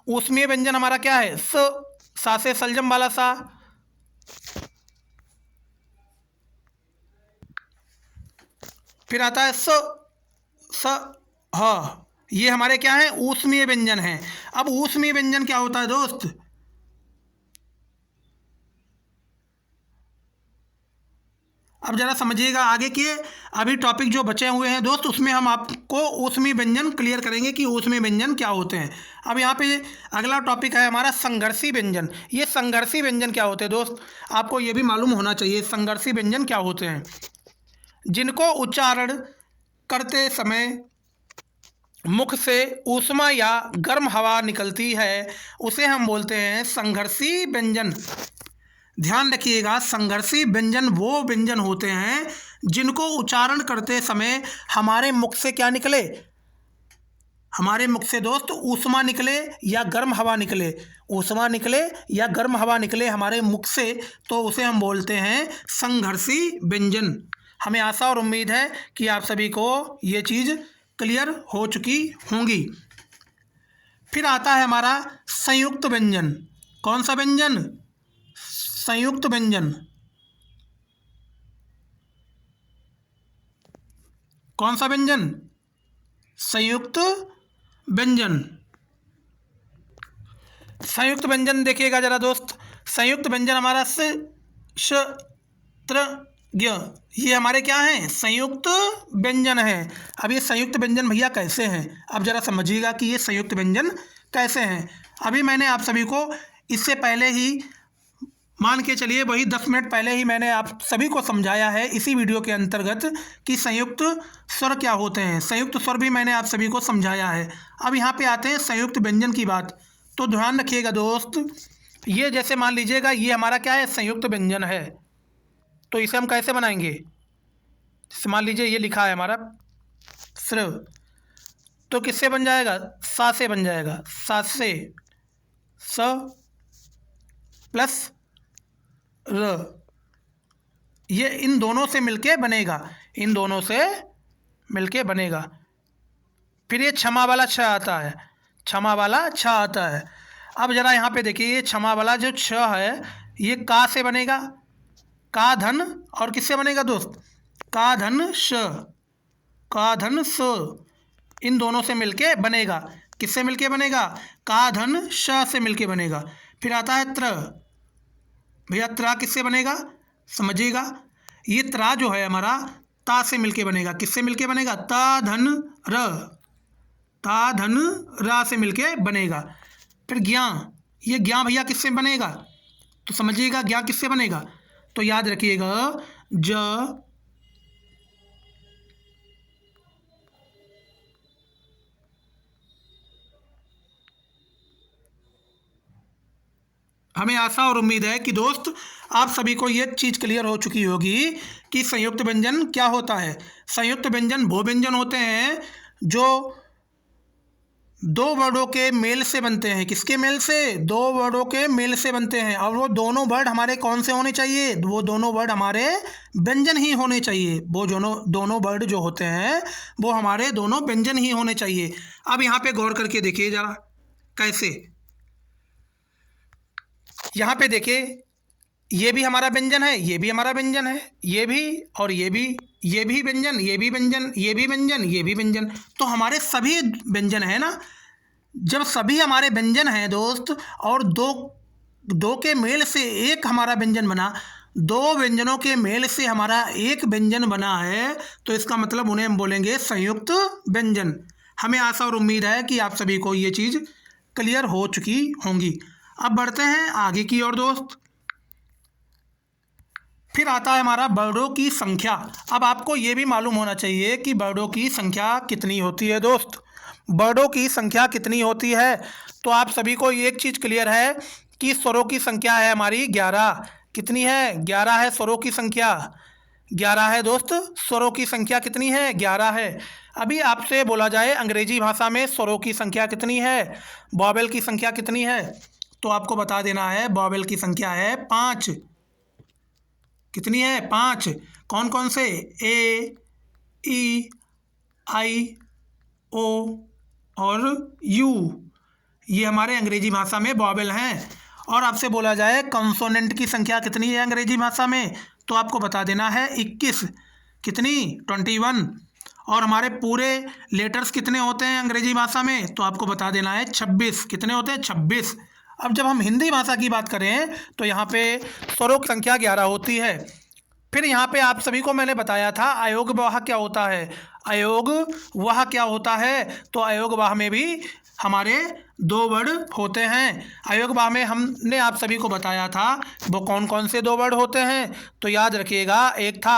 ऊष्मीय व्यंजन हमारा क्या है? सा से सलजम वाला सा। फिर आता है स ह। ये हमारे क्या है? ऊष्मीय व्यंजन है। अब ऊष्मीय व्यंजन क्या होता है दोस्त? अब जरा समझिएगा आगे के अभी टॉपिक जो बचे हुए हैं दोस्त, उसमें हम आपको ऊष्मीय व्यंजन क्लियर करेंगे कि ऊष्मीय व्यंजन क्या होते हैं। अब यहाँ पे अगला टॉपिक है हमारा संघर्षी व्यंजन। ये संघर्षी व्यंजन क्या होते हैं दोस्त? आपको ये भी मालूम होना चाहिए संघर्षी व्यंजन क्या होते हैं। जिनको उच्चारण करते समय मुख से ऊष्मा या गर्म हवा निकलती है, उसे हम बोलते हैं संघर्षी व्यंजन। ध्यान रखिएगा, संघर्षी व्यंजन वो व्यंजन होते हैं जिनको उच्चारण करते समय हमारे मुख से क्या निकले? हमारे मुख से दोस्त ऊष्मा निकले या गर्म हवा निकले। ऊष्मा निकले या गर्म हवा निकले हमारे मुख से, तो उसे हम बोलते हैं संघर्षी व्यंजन। हमें आशा और उम्मीद है कि आप सभी को ये चीज़ क्लियर हो चुकी होंगी। फिर आता है हमारा संयुक्त व्यंजन। कौन सा व्यंजन? संयुक्त व्यंजन। कौन सा व्यंजन? संयुक्त व्यंजन। संयुक्त व्यंजन देखिएगा जरा दोस्त, संयुक्त व्यंजन हमारा श त्र ज्ञ, ये हमारे क्या हैं? संयुक्त व्यंजन है। अब ये संयुक्त व्यंजन भैया कैसे हैं? अब जरा समझिएगा कि ये संयुक्त व्यंजन कैसे हैं। अभी मैंने आप सभी को इससे पहले ही मान के चलिए वही 10 मिनट पहले ही मैंने आप सभी को समझाया है इसी वीडियो के अंतर्गत कि संयुक्त स्वर क्या होते हैं। संयुक्त स्वर भी मैंने आप सभी को समझाया है। अब यहाँ पे आते हैं संयुक्त व्यंजन की बात। तो ध्यान रखिएगा दोस्त, ये जैसे मान लीजिएगा ये हमारा क्या है? संयुक्त व्यंजन है। तो इसे हम कैसे बनाएंगे? जैसे मान लीजिए ये लिखा है हमारा स्र, तो किससे बन जाएगा? सा से बन जाएगा। सा से स प्लस र, ये इन दोनों से मिलके बनेगा। इन दोनों से मिलके बनेगा। फिर ये क्षमा वाला छ आता है। क्षमा वाला छ आता है। अब जरा यहाँ पे देखिए, ये क्षमा वाला जो छ है ये का से बनेगा। का धन और किससे बनेगा दोस्त? का धन श। का धन स, इन दोनों से मिलके बनेगा। किससे मिलके बनेगा? का धन श से मिलके बनेगा। फिर आता है त्र। भैया त्रा किससे बनेगा? समझिएगा, ये त्रा जो है हमारा ता से मिलके बनेगा। किससे मिलके बनेगा? ता धन र। ता धन रा से मिलके बनेगा। फिर ज्ञा, ये ज्ञा भैया किससे बनेगा? तो समझिएगा ज्ञा किससे बनेगा? तो याद रखिएगा, ज हमें आशा और उम्मीद है कि दोस्त आप सभी को ये चीज़ क्लियर हो चुकी होगी कि संयुक्त व्यंजन क्या होता है। संयुक्त व्यंजन वो व्यंजन होते हैं जो दो वर्डों के मेल से बनते हैं। किसके मेल से? दो वर्डों के मेल से बनते हैं। और वो दोनों वर्ड हमारे कौन से होने चाहिए? वो दोनों वर्ड हमारे व्यंजन ही होने चाहिए। वो दोनों वर्ड जो होते हैं वो हमारे दोनों व्यंजन ही होने चाहिए। अब यहाँ पे गौर करके देखिए जरा कैसे। यहाँ पे देखिए, ये भी हमारा व्यंजन है, ये भी हमारा व्यंजन है, ये भी और ये भी व्यंजन, ये भी व्यंजन, ये भी व्यंजन, ये भी व्यंजन। तो हमारे सभी व्यंजन है ना। जब सभी हमारे व्यंजन हैं दोस्त और दो के मेल से एक हमारा व्यंजन बना, दो व्यंजनों के मेल से हमारा एक व्यंजन बना है, तो इसका मतलब उन्हें हम बोलेंगे संयुक्त व्यंजन। हमें आशा और उम्मीद है कि आप सभी को ये चीज़ क्लियर हो चुकी होंगी। अब बढ़ते हैं आगे की ओर दोस्त। फिर आता है हमारा वर्डों की संख्या। अब आपको ये भी मालूम होना चाहिए कि वर्डों की संख्या कितनी होती है दोस्त। वर्डों की संख्या कितनी होती है, तो आप सभी को एक चीज़ क्लियर है कि स्वरों की संख्या है हमारी 11। कितनी है? 11 है स्वरों की संख्या। 11 है दोस्त, स्वरों की संख्या कितनी है? 11 है। अभी आपसे बोला जाए अंग्रेजी भाषा में स्वरों की संख्या कितनी है, वॉवेल की संख्या कितनी है, तो आपको बता देना है वॉवेल की संख्या है 5। कितनी है? 5। कौन कौन से? ए, ई, आई, ओ और यू, ये हमारे अंग्रेजी भाषा में वॉवेल हैं। और आपसे बोला जाए कॉन्सोनेंट की संख्या कितनी है अंग्रेजी भाषा में, तो आपको बता देना है 21। कितनी? 21। और हमारे पूरे लेटर्स कितने होते हैं अंग्रेजी भाषा में, तो आपको बता देना है 26। कितने होते हैं? 26। अब जब हम हिंदी भाषा की बात करें तो यहाँ पे स्वरों की संख्या 11 होती है। फिर यहाँ पे आप सभी को मैंने बताया था अयोगवाह क्या होता है। अयोगवाह क्या होता है, तो अयोगवाह में भी हमारे 2 वर्ड होते हैं। अयोगवाह में हमने आप सभी को बताया था वो कौन कौन से 2 वर्ड होते हैं, तो याद रखिएगा, एक था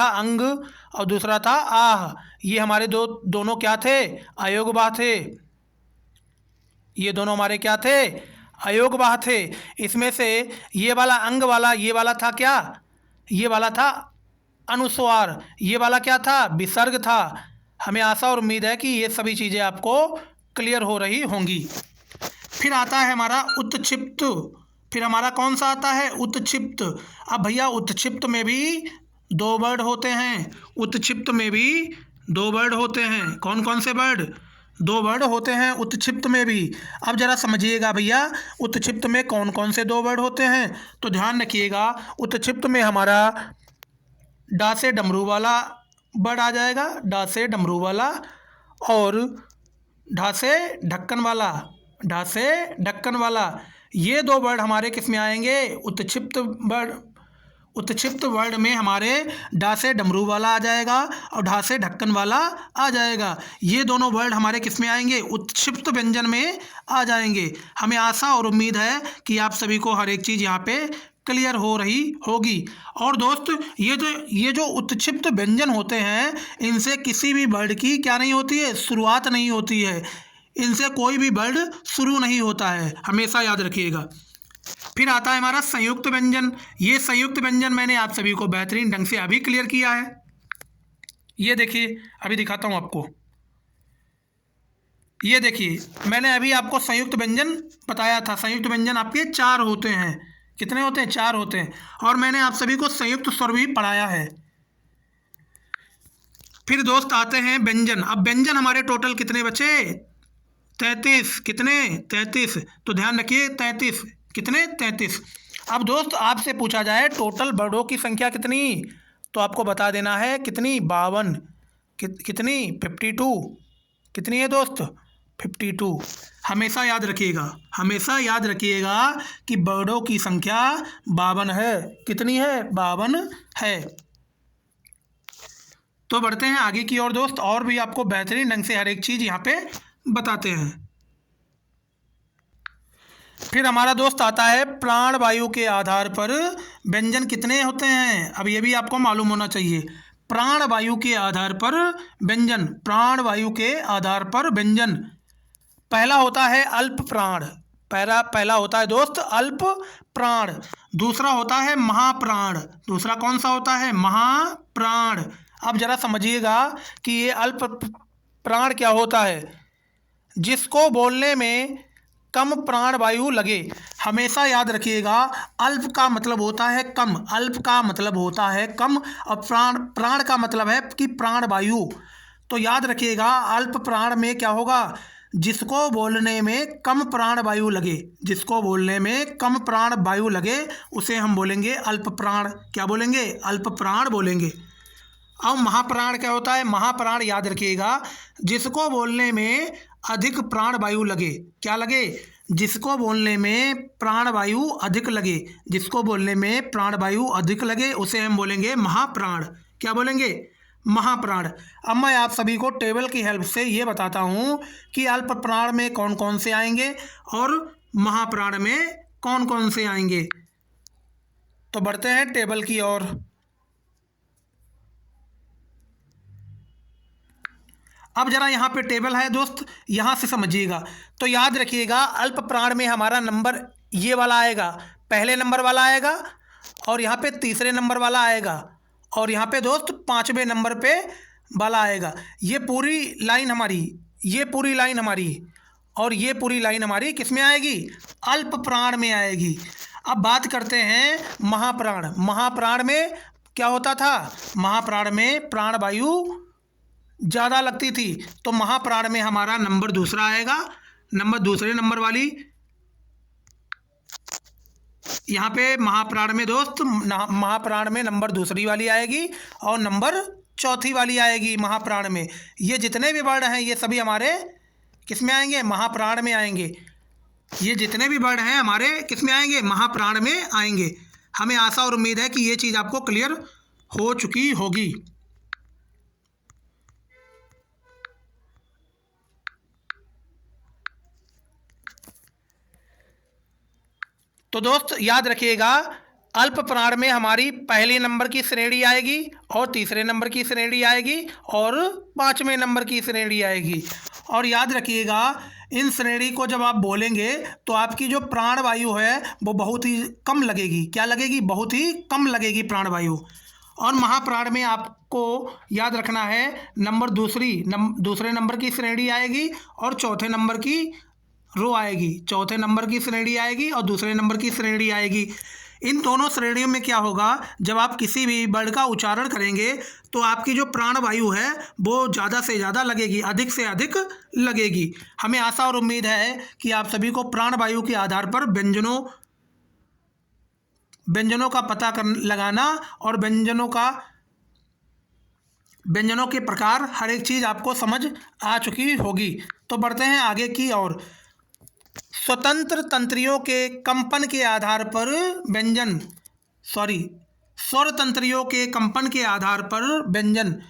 अंग और दूसरा था आह। ये हमारे दोनों क्या थे? अयोगवाह थे। ये दोनों हमारे क्या थे? अयोगवाह थे। इसमें से ये वाला अंग वाला, ये वाला था क्या? ये वाला था अनुस्वार। ये वाला क्या था? विसर्ग था। हमें आशा और उम्मीद है कि ये सभी चीज़ें आपको क्लियर हो रही होंगी। फिर आता है हमारा उत्क्षिप्त। फिर हमारा कौन सा आता है? उत्क्षिप्त। अब भैया उत्क्षिप्त में भी 2 वर्ड होते हैं। उत्क्षिप्त में भी 2 वर्ड होते हैं। कौन कौन से वर्ड? 2 वर्ड होते हैं उत्क्षिप्त में भी। अब जरा समझिएगा भैया उत्क्षिप्त में कौन कौन से 2 वर्ड होते हैं, तो ध्यान रखिएगा। उत्क्षिप्त में हमारा डा से डमरू वाला वर्ड आ जाएगा, डा से डमरू वाला, और ढा से ढक्कन वाला, ढा से ढक्कन वाला। ये 2 वर्ड हमारे किस में आएंगे? उत्क्षिप्त वर्ड। उत्क्षिप्त वर्ड में हमारे डा से डमरू वाला आ जाएगा और ढा से ढक्कन वाला आ जाएगा। ये दोनों वर्ड हमारे किस में आएंगे? उत्क्षिप्त व्यंजन में आ जाएंगे। हमें आशा और उम्मीद है कि आप सभी को हर एक चीज़ यहाँ पे क्लियर हो रही होगी। और दोस्त ये जो उत्क्षिप्त व्यंजन होते हैं, इनसे किसी भी वर्ड की क्या नहीं होती है? शुरुआत नहीं होती है। इनसे कोई भी वर्ड शुरू नहीं होता है, हमेशा याद रखिएगा। फिर आता है हमारा संयुक्त व्यंजन। ये संयुक्त व्यंजन मैंने आप सभी को बेहतरीन ढंग से अभी क्लियर किया है। ये देखिए, अभी दिखाता हूँ आपको। ये देखिए, मैंने अभी आपको संयुक्त व्यंजन बताया था। संयुक्त व्यंजन आपके 4 होते हैं। कितने होते हैं? 4 होते हैं। और मैंने आप सभी को संयुक्त स्वर भी पढ़ाया है। फिर दोस्त आते हैं व्यंजन। अब व्यंजन हमारे टोटल कितने बचे? 33। कितने? 33। तो ध्यान रखिए 33। कितने? 33। अब दोस्त आपसे पूछा जाए टोटल वर्डों की संख्या कितनी, तो आपको बता देना है कितनी? 52। कितनी? 52। कितनी है दोस्त? 52। हमेशा याद रखिएगा, हमेशा याद रखिएगा कि वर्डों की संख्या 52 है। कितनी है? 52 है। तो बढ़ते हैं आगे की ओर दोस्त, और भी आपको बेहतरीन ढंग से हर एक चीज़ यहाँ पे बताते हैं। फिर हमारा दोस्त आता है प्राण वायु के आधार पर व्यंजन कितने होते हैं। अब ये भी आपको मालूम होना चाहिए। प्राण वायु के आधार पर व्यंजन, प्राण वायु के आधार पर व्यंजन। पहला होता है अल्प प्राण। पहला होता है दोस्त अल्प प्राण। दूसरा होता है महाप्राण। दूसरा कौन सा होता है? महाप्राण। अब जरा समझिएगा कि ये अल्प प्राण क्या होता है। जिसको बोलने में कम प्राण वायु लगे। हमेशा याद रखिएगा, अल्प का मतलब होता है कम। अल्प का मतलब होता है कम, और प्राण का मतलब है कि प्राण वायु। तो याद रखिएगा अल्प प्राण में क्या होगा? जिसको बोलने में कम प्राण वायु लगे। जिसको बोलने में कम प्राण वायु लगे उसे हम बोलेंगे अल्प प्राण। क्या बोलेंगे? अल्प प्राण बोलेंगे। अब महाप्राण क्या होता है? महाप्राण याद रखिएगा, जिसको बोलने में अधिक प्राण वायु लगे। क्या लगे? जिसको बोलने में प्राण वायु अधिक लगे। जिसको बोलने में प्राण वायु अधिक लगे उसे हम बोलेंगे महाप्राण। क्या बोलेंगे? महाप्राण। अब मैं आप सभी को टेबल की हेल्प से ये बताता हूँ कि अल्प प्राण में कौन कौन से आएंगे और महाप्राण में कौन कौन से आएंगे। तो बढ़ते हैं टेबल की ओर। अब जरा यहाँ पे टेबल है दोस्त, यहाँ से समझिएगा। तो याद रखिएगा, अल्प प्राण में हमारा नंबर ये वाला आएगा, पहले नंबर वाला आएगा, और यहाँ पे तीसरे नंबर वाला आएगा, और यहाँ पे दोस्त पाँचवें नंबर पे वाला आएगा। ये पूरी लाइन हमारी, ये पूरी लाइन हमारी, और ये पूरी लाइन हमारी किस में आएगी? अल्प प्राण में आएगी। अब बात करते हैं महाप्राण। महाप्राण में क्या होता था? महाप्राण में प्राणवायु ज़्यादा लगती थी, तो महाप्राण में हमारा नंबर दूसरा आएगा। दूसरे नंबर वाली यहाँ पे महाप्राण में दोस्त, महाप्राण में नंबर दूसरी वाली आएगी, और नंबर चौथी वाली आएगी महाप्राण में। ये जितने भी वर्ड हैं ये सभी हमारे किस में आएंगे? महाप्राण में आएंगे। ये जितने भी वर्ड हैं हमारे किस में आएंगे? महाप्राण में आएंगे। हमें आशा और उम्मीद है कि ये चीज़ आपको क्लियर हो चुकी होगी। तो दोस्त याद रखिएगा, अल्प प्राण में हमारी पहले नंबर की श्रेणी आएगी, और तीसरे नंबर की श्रेणी आएगी, और पाँचवें नंबर की श्रेणी आएगी। और याद रखिएगा, इन श्रेणी को जब आप बोलेंगे तो आपकी जो प्राणवायु है वो बहुत ही कम लगेगी। क्या लगेगी? बहुत ही कम लगेगी प्राणवायु। और महाप्राण में आपको याद रखना है, नंबर दूसरे नंबर की श्रेणी आएगी, और चौथे नंबर की रो आएगी। चौथे नंबर की श्रेणी आएगी और दूसरे नंबर की श्रेणी आएगी। इन दोनों श्रेणियों में क्या होगा? जब आप किसी भी वर्ड का उच्चारण करेंगे तो आपकी जो प्राणवायु है वो ज़्यादा से ज़्यादा लगेगी, अधिक से अधिक लगेगी। हमें आशा और उम्मीद है कि आप सभी को प्राणवायु के आधार पर व्यंजनों का पता लगाना, और व्यंजनों के प्रकार, हर एक चीज़ आपको समझ आ चुकी होगी। तो बढ़ते हैं आगे की ओर। स्वतंत्र तंत्रियों के कंपन के आधार पर स्वर तंत्रियों के कंपन के आधार पर व्यंजन।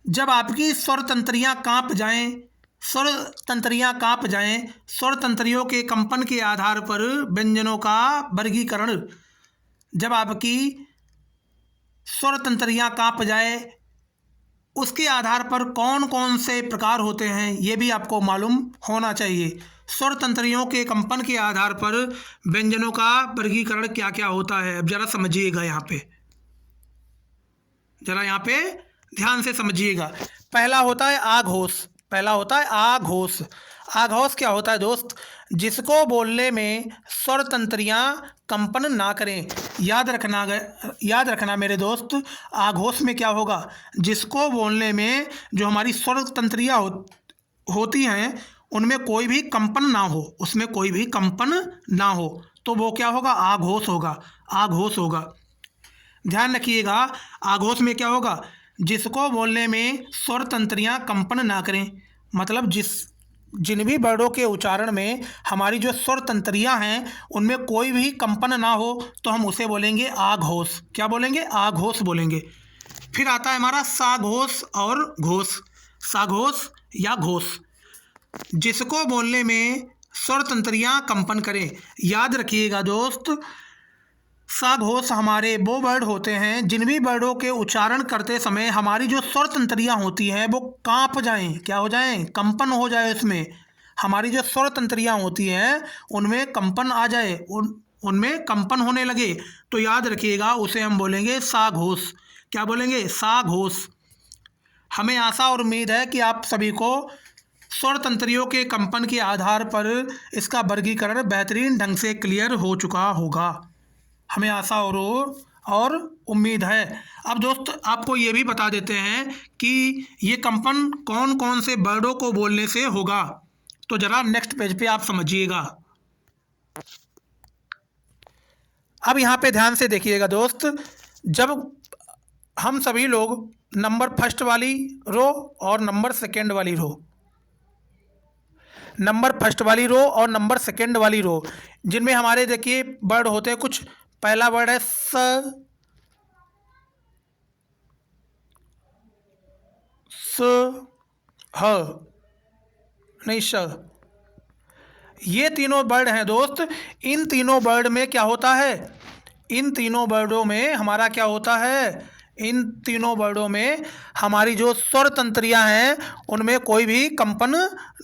जब आपकी स्वर तंत्रियां कांप जाएं, स्वर तंत्रियों के कंपन के आधार पर व्यंजनों का वर्गीकरण। जब आपकी स्वर तंत्रियां कांप जाए, उसके आधार पर कौन कौन से प्रकार होते हैं ये भी आपको मालूम होना चाहिए। स्वर तंत्रियों के कंपन के आधार पर व्यंजनों का वर्गीकरण क्या क्या होता है, अब जरा समझिएगा। यहाँ पे ध्यान से समझिएगा। पहला होता है आघोष। आघोष क्या होता है दोस्त? जिसको बोलने में स्वर तंत्रियां कंपन ना करें। याद रखना मेरे दोस्त, आघोष में क्या होगा? जिसको बोलने में जो हमारी स्वर तंत्रियां होती हैं उनमें कोई भी कंपन ना हो, तो वो क्या होगा? आघोष होगा। ध्यान रखिएगा, आघोष में क्या होगा? जिसको बोलने में स्वर तंत्रियां कंपन ना करें, मतलब जिन भी वर्डों के उच्चारण में हमारी जो स्वर तंत्रियां हैं उनमें कोई भी कंपन ना हो तो हम उसे बोलेंगे आघोष। क्या बोलेंगे? आघोष बोलेंगे। फिर आता है हमारा साघोष और घोष। साघोष या घोष, जिसको बोलने में स्वर तंत्रियां कंपन करें। याद रखिएगा दोस्त, साघोष हमारे वो वर्ड होते हैं जिन भी वर्डों के उच्चारण करते समय हमारी जो स्वर तंत्रियां होती हैं वो कांप जाएं। क्या हो जाएं? कंपन हो जाए। उसमें हमारी जो स्वर तंत्रियां होती हैं उनमें कंपन आ जाए, उनमें कंपन होने लगे, तो याद रखिएगा उसे हम बोलेंगे साघोष। क्या बोलेंगे? साघोष। हमें आशा और उम्मीद है कि आप सभी को स्वर तंत्रियों के कंपन के आधार पर इसका वर्गीकरण बेहतरीन ढंग से क्लियर हो चुका होगा। हमें आशा और उम्मीद है। अब दोस्त आपको ये भी बता देते हैं कि ये कंपन कौन कौन से वर्डों को बोलने से होगा। तो ज़रा नेक्स्ट पेज पे आप समझिएगा। अब यहाँ पे ध्यान से देखिएगा दोस्त, जब हम सभी लोग नंबर फर्स्ट वाली रो और नंबर सेकेंड वाली रो और नंबर सेकेंड वाली रो, जिनमें हमारे देखिए वर्ड होते हैं कुछ। पहला वर्ड है श। ये तीनों वर्ड हैं दोस्त। इन तीनों वर्ड में क्या होता है? इन तीनों वर्डों में हमारा क्या होता है, इन तीनों वर्डों में हमारी जो स्वर तंत्रियां हैं उनमें कोई भी कंपन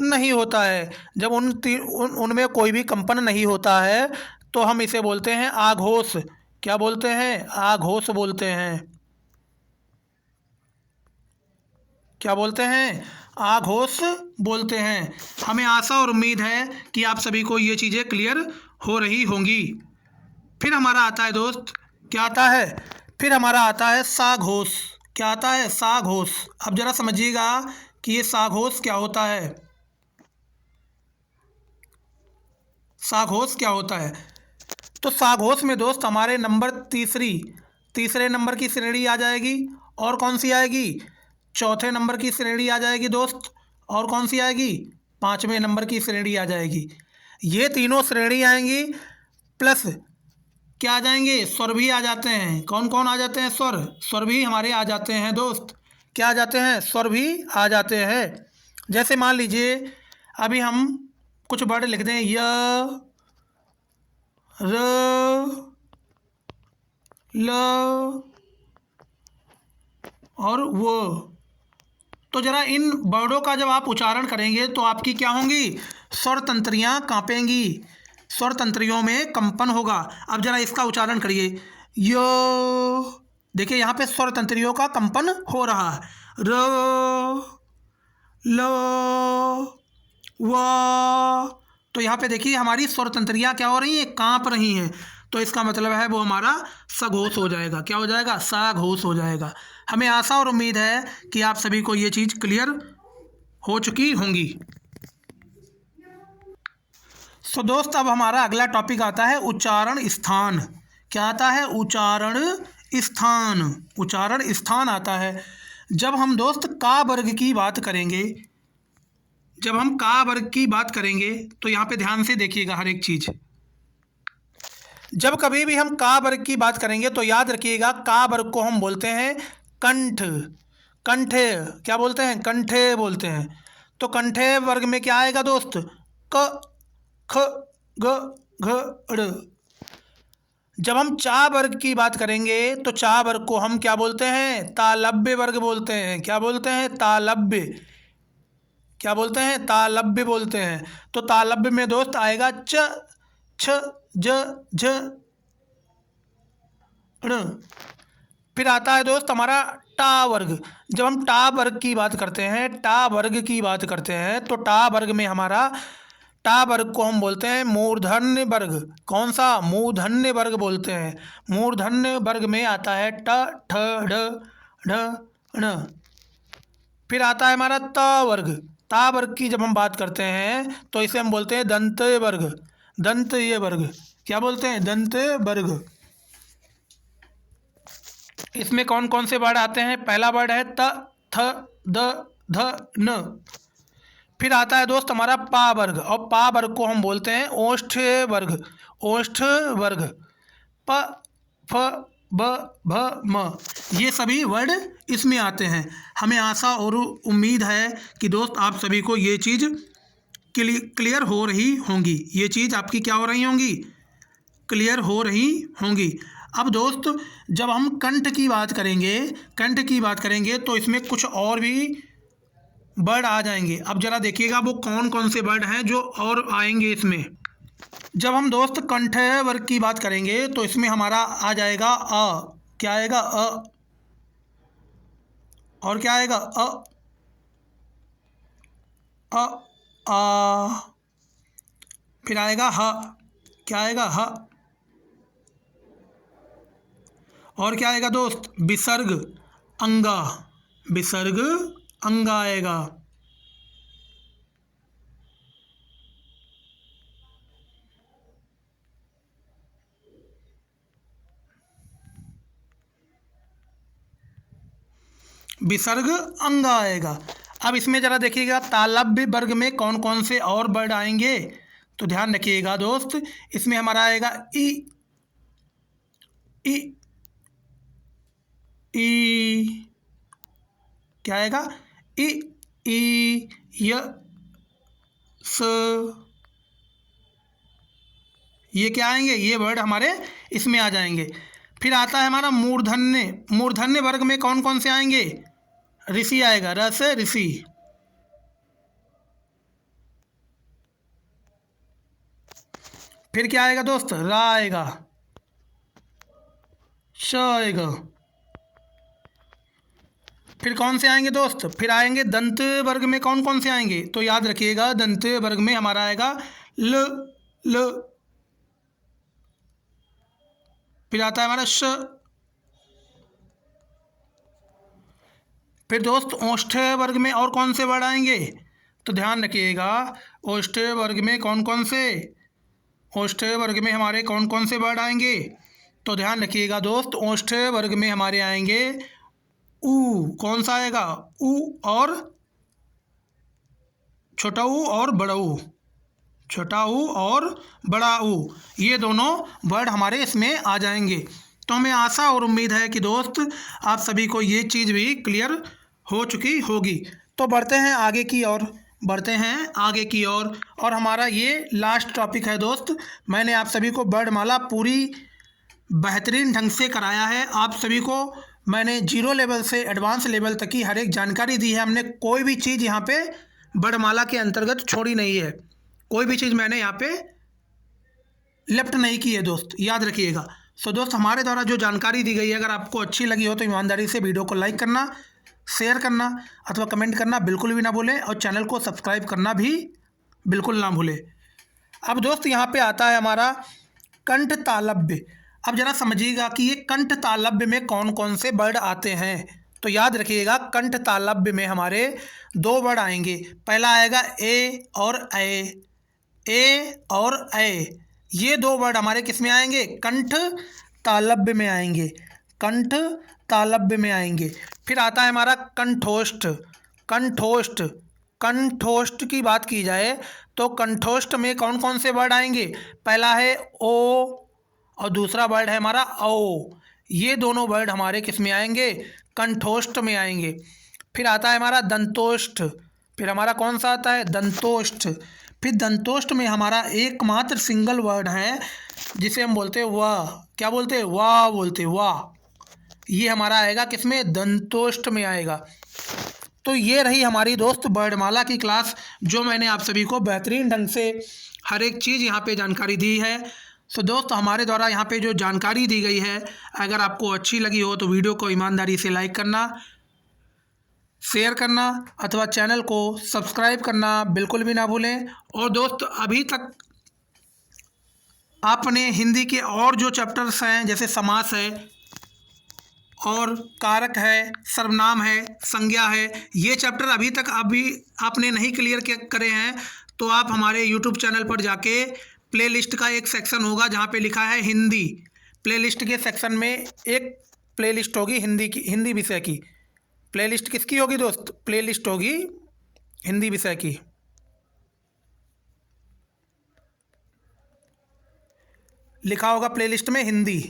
नहीं होता है। जब उनमें कोई भी कंपन नहीं होता है तो हम इसे बोलते हैं आघोष। क्या बोलते हैं, आघोष बोलते हैं। क्या बोलते हैं, आघोष बोलते हैं। हमें आशा और उम्मीद है कि आप सभी को ये चीज़ें क्लियर हो रही होंगी। फिर हमारा आता है दोस्त, क्या आता है, फिर हमारा आता है साघोष। क्या आता है, साघोष। अब जरा समझिएगा कि ये साघोष क्या होता है। साघोष क्या होता है, तो साघोष में दोस्त हमारे नंबर तीसरे नंबर की श्रेणी आ जाएगी। और कौन सी आएगी, चौथे नंबर की श्रेणी आ जाएगी दोस्त। और कौन सी आएगी, पाँचवें नंबर की श्रेणी आ जाएगी। ये तीनों श्रेणी आएंगी, प्लस क्या आ जाएंगे, स्वर भी आ जाते हैं। कौन कौन आ जाते हैं, स्वर भी हमारे आ जाते हैं दोस्त। क्या आ जाते हैं, स्वर भी आ जाते हैं। जैसे मान लीजिए अभी हम कुछ वर्ड लिख दें, य, र, ल और वो। तो ज़रा इन वर्डों का जब आप उच्चारण करेंगे तो आपकी क्या होंगी, स्वर तंत्रियाँ कांपेंगी, स्वर तंत्रियों में कंपन होगा। अब ज़रा इसका उच्चारण करिए, यो। देखिए यहाँ पे स्वर तंत्रियों का कंपन हो रहा है। र, ल, व। तो यहाँ पे देखिए हमारी स्वर तंत्रियाँ क्या हो रही हैं, कांप रही हैं। तो इसका मतलब है वो हमारा सघोष हो जाएगा। क्या हो जाएगा, साघोष हो जाएगा। हमें आशा और उम्मीद है कि आप सभी को ये चीज़ क्लियर हो चुकी होंगी। सो दोस्त अब हमारा अगला टॉपिक आता है उच्चारण स्थान। क्या आता है, उच्चारण स्थान। उच्चारण स्थान आता है जब हम दोस्त का वर्ग की बात करेंगे। जब हम का वर्ग की बात करेंगे तो यहाँ पे ध्यान से देखिएगा हर एक चीज़। जब कभी भी हम का वर्ग की बात करेंगे तो याद रखिएगा का वर्ग को हम बोलते हैं कंठ, कंठे। क्या बोलते हैं, कंठे बोलते हैं। तो कंठे वर्ग में क्या आएगा दोस्त, क, ख, ग, घ, ड़। जब हम चा वर्ग की बात करेंगे तो चा वर्ग को हम क्या बोलते हैं, तालव्य वर्ग बोलते हैं। क्या बोलते हैं, तालव्य। क्या बोलते हैं, तालव्य बोलते हैं। तो तालव्य में दोस्त आएगा च, छ, ज, झ, ण। फिर आता है दोस्त हमारा टा वर्ग। जब हम टा वर्ग की बात करते हैं, टा वर्ग की बात करते हैं तो टा वर्ग में हमारा टा वर्ग को हम बोलते हैं मूर्धन्य वर्ग। कौन सा, मूर्धन्य वर्ग बोलते हैं। मूर्धन्य वर्ग में आता है ट, ठ, ढ, ढ, ण। फिर आता है हमारा त वर्ग। ता वर्ग की जब हम बात करते हैं तो इसे हम बोलते हैं दंत्य वर्ग। दंत्य वर्ग। क्या बोलते हैं, दंत्य वर्ग। इसमें कौन कौन से वर्ड आते हैं, पहला वर्ड है त, थ, द, ध, न। फिर आता है दोस्त हमारा पा वर्ग, और पा वर्ग को हम बोलते हैं ओष्ठ वर्ग। ओष्ठ वर्ग। प, फ, ब, भ, म। ये सभी वर्ड इसमें आते हैं। हमें आशा और उम्मीद है कि दोस्त आप सभी को ये चीज़ क्लियर हो रही होंगी। ये चीज़ आपकी क्या हो रही होंगी, क्लियर हो रही होंगी। अब दोस्त जब हम कंठ की बात करेंगे, कंठ की बात करेंगे तो इसमें कुछ और भी वर्ड आ जाएंगे। अब ज़रा देखिएगा वो कौन कौन से वर्ड हैं जो और आएंगे इसमें। जब हम दोस्त कंठ वर्ग की बात करेंगे तो इसमें हमारा आ जाएगा अ। क्या आएगा, अ। और क्या आएगा, अ, अ, आ। फिर आएगा ह। क्या आएगा, ह। और क्या आएगा दोस्त, विसर्ग अंगा। विसर्ग अंगा आएगा। विसर्ग अंगा आएगा। अब इसमें ज़रा देखिएगा तालव्य वर्ग में कौन कौन से और वर्ड आएंगे, तो ध्यान रखिएगा दोस्त। इसमें हमारा आएगा ई, ई, ई। क्या आएगा, ई, ई, य, स, ये क्या आएंगे, ये वर्ड हमारे इसमें आ जाएंगे। फिर आता है हमारा मूर्धन्य। मूर्धन्य वर्ग में कौन कौन से आएंगे, ऋषि आएगा, र से ऋषि। फिर क्या आएगा दोस्त, रा आएगा, श आएगा। फिर कौन से आएंगे दोस्त, फिर आएंगे दंत वर्ग में कौन कौन से आएंगे, तो याद रखिएगा दंत वर्ग में हमारा आएगा ल, ल। फिर आता है हमारा श। फिर दोस्त ओष्ठ वर्ग में और कौन से वर्ड आएंगे, तो ध्यान रखिएगा ओष्ठ वर्ग में कौन कौन से, ओष्ठ वर्ग में हमारे कौन कौन से वर्ड आएंगे, तो ध्यान रखिएगा दोस्त ओष्ठ वर्ग में हमारे आएंगे ऊ। कौन सा आएगा, ऊ और छोटा ऊ और बड़ा ऊ, छोटा ऊ और बड़ा ऊ, ये दोनों वर्ड हमारे इसमें आ जाएंगे। तो हमें आशा और उम्मीद है कि दोस्त आप सभी को ये चीज़ भी क्लियर हो चुकी होगी। तो बढ़ते हैं आगे की ओर, बढ़ते हैं आगे की ओर। और हमारा ये लास्ट टॉपिक है दोस्त। मैंने आप सभी को वर्णमाला पूरी बेहतरीन ढंग से कराया है। आप सभी को मैंने जीरो लेवल से एडवांस लेवल तक की हर एक जानकारी दी है। हमने कोई भी चीज़ यहाँ पे वर्णमाला के अंतर्गत छोड़ी नहीं है, कोई भी चीज़ मैंने यहाँ पे लेफ्ट नहीं की है दोस्त, याद रखिएगा। सो दोस्त हमारे द्वारा जो जानकारी दी गई है अगर आपको अच्छी लगी हो तो ईमानदारी से वीडियो को लाइक करना, शेयर करना अथवा कमेंट करना बिल्कुल भी ना भूलें, और चैनल को सब्सक्राइब करना भी बिल्कुल ना भूलें। अब दोस्त यहाँ पे आता है हमारा कंठ तालव्य। अब जरा समझिएगा कि ये कंठ तालव्य में कौन कौन से वर्ड आते हैं। तो याद रखिएगा कंठ तालव्य में हमारे दो वर्ड आएंगे। पहला आएगा ए और ए, ए और ए, ये दो वर्ड हमारे किस में आएंगे, कंठ तालव्य में आएंगे, कंठ तालव्य में आएंगे। फिर आता है हमारा कंठोष्ठ। कंठोष्ठ, कंठोष्ठ की बात की जाए तो कंठोष्ठ में कौन कौन से वर्ड आएंगे, पहला है ओ और दूसरा वर्ड है हमारा औ। ये दोनों वर्ड हमारे किस में आएंगे, कंठोष्ठ में आएंगे। फिर आता है हमारा दंतोष्ठ। फिर हमारा कौन सा आता है, दंतोष्ठ। फिर दंतोष्ठ में हमारा एकमात्र सिंगल वर्ड है जिसे हम बोलते हैं वाह, क्या बोलते हैं, वाह बोलते हैं, वाह। ये हमारा आएगा किसमें, दंतोष्ठ में आएगा। तो ये रही हमारी दोस्त वर्णमाला की क्लास, जो मैंने आप सभी को बेहतरीन ढंग से हर एक चीज़ यहाँ पे जानकारी दी है। सो दोस्त हमारे द्वारा यहाँ पे जो जानकारी दी गई है अगर आपको अच्छी लगी हो तो वीडियो को ईमानदारी से लाइक करना, शेयर करना अथवा चैनल को सब्सक्राइब करना बिल्कुल भी ना भूलें। और दोस्त अभी तक आपने हिंदी के और जो चैप्टर्स हैं जैसे समास है और कारक है, सर्वनाम है, संज्ञा है, ये चैप्टर अभी तक आपने नहीं क्लियर करे हैं तो आप हमारे यूट्यूब चैनल पर जाके प्लेलिस्ट का एक सेक्शन होगा जहाँ पे लिखा है हिंदी। प्लेलिस्ट के सेक्शन में एक प्लेलिस्ट होगी हिंदी की, हिंदी विषय की। प्लेलिस्ट किसकी होगी दोस्त, प्लेलिस्ट होगी हिंदी विषय की। लिखा होगा प्लेलिस्ट में हिंदी।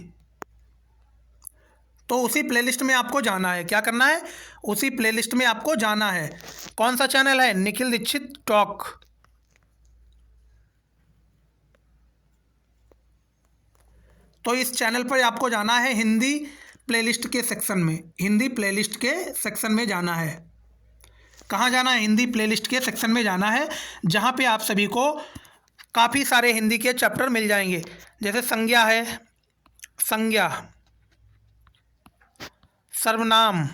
तो उसी प्लेलिस्ट में आपको जाना है, क्या करना है, उसी प्लेलिस्ट में आपको जाना है। कौन सा चैनल है, निखिल दीक्षित टॉक। तो इस चैनल पर आपको जाना है हिंदी प्लेलिस्ट के सेक्शन में, हिंदी प्लेलिस्ट के सेक्शन में जाना है। कहाँ जाना है, हिंदी प्लेलिस्ट के सेक्शन में जाना है, जहाँ पे आप सभी को काफ़ी सारे हिंदी के चैप्टर मिल जाएंगे। जैसे संज्ञा है, संज्ञा, सर्वनाम,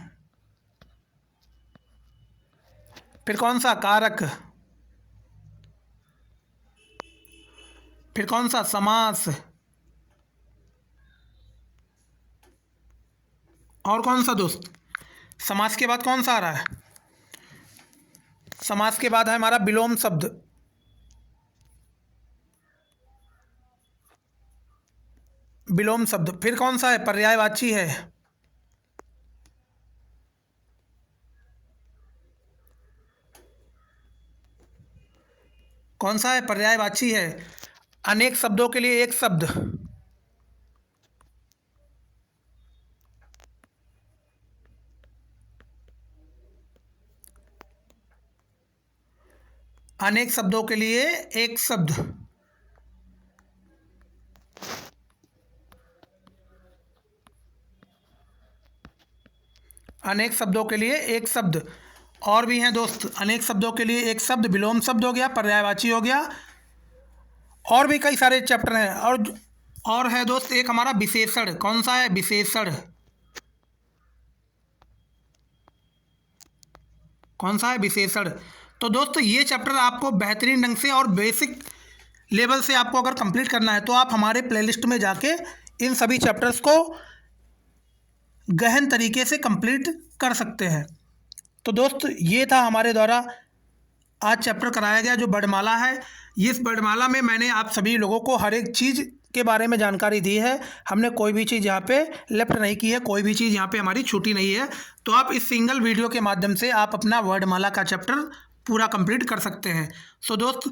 फिर कौन सा, कारक, फिर कौन सा, समास, और कौन सा दोस्त, समास के बाद कौन सा आ रहा है, समास के बाद है हमारा विलोम शब्द, विलोम शब्द। फिर कौन सा है, पर्यायवाची है, कौन सा है, पर्यायवाची है। अनेक शब्दों के लिए एक शब्द, अनेक शब्दों के लिए एक शब्द। अनेक शब्दों के लिए एक शब्द, और भी हैं दोस्त, अनेक शब्दों के लिए एक शब्द, विलोम शब्द हो गया, पर्यायवाची हो गया, और भी कई सारे चैप्टर हैं। और है दोस्त एक हमारा विशेषण। कौन सा है? विशेषण। कौन सा है? विशेषण। तो दोस्त ये चैप्टर आपको बेहतरीन ढंग से और बेसिक लेवल से आपको अगर कंप्लीट करना है तो आप हमारे प्लेलिस्ट में जाके इन सभी चैप्टर्स को गहन तरीके से कंप्लीट कर सकते हैं। तो दोस्त ये था हमारे द्वारा आज चैप्टर कराया गया जो वर्णमाला है। इस वर्णमाला में मैंने आप सभी लोगों को हर एक चीज़ के बारे में जानकारी दी है। हमने कोई भी चीज़ यहाँ पे लेफ्ट नहीं की है, कोई भी चीज़ यहाँ पे हमारी छूटी नहीं है। तो आप इस सिंगल वीडियो के माध्यम से आप अपना वर्णमाला का चैप्टर पूरा कंप्लीट कर सकते हैं। सो दोस्त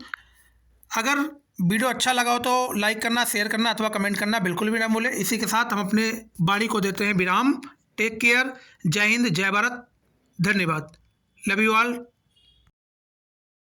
अगर वीडियो अच्छा लगा हो तो लाइक करना, शेयर करना अथवा कमेंट करना बिल्कुल भी ना भूलें। इसी के साथ हम अपने वाणी को देते हैं विराम। Take care. जय हिंद, जय भारत, धन्यवाद। Love you all.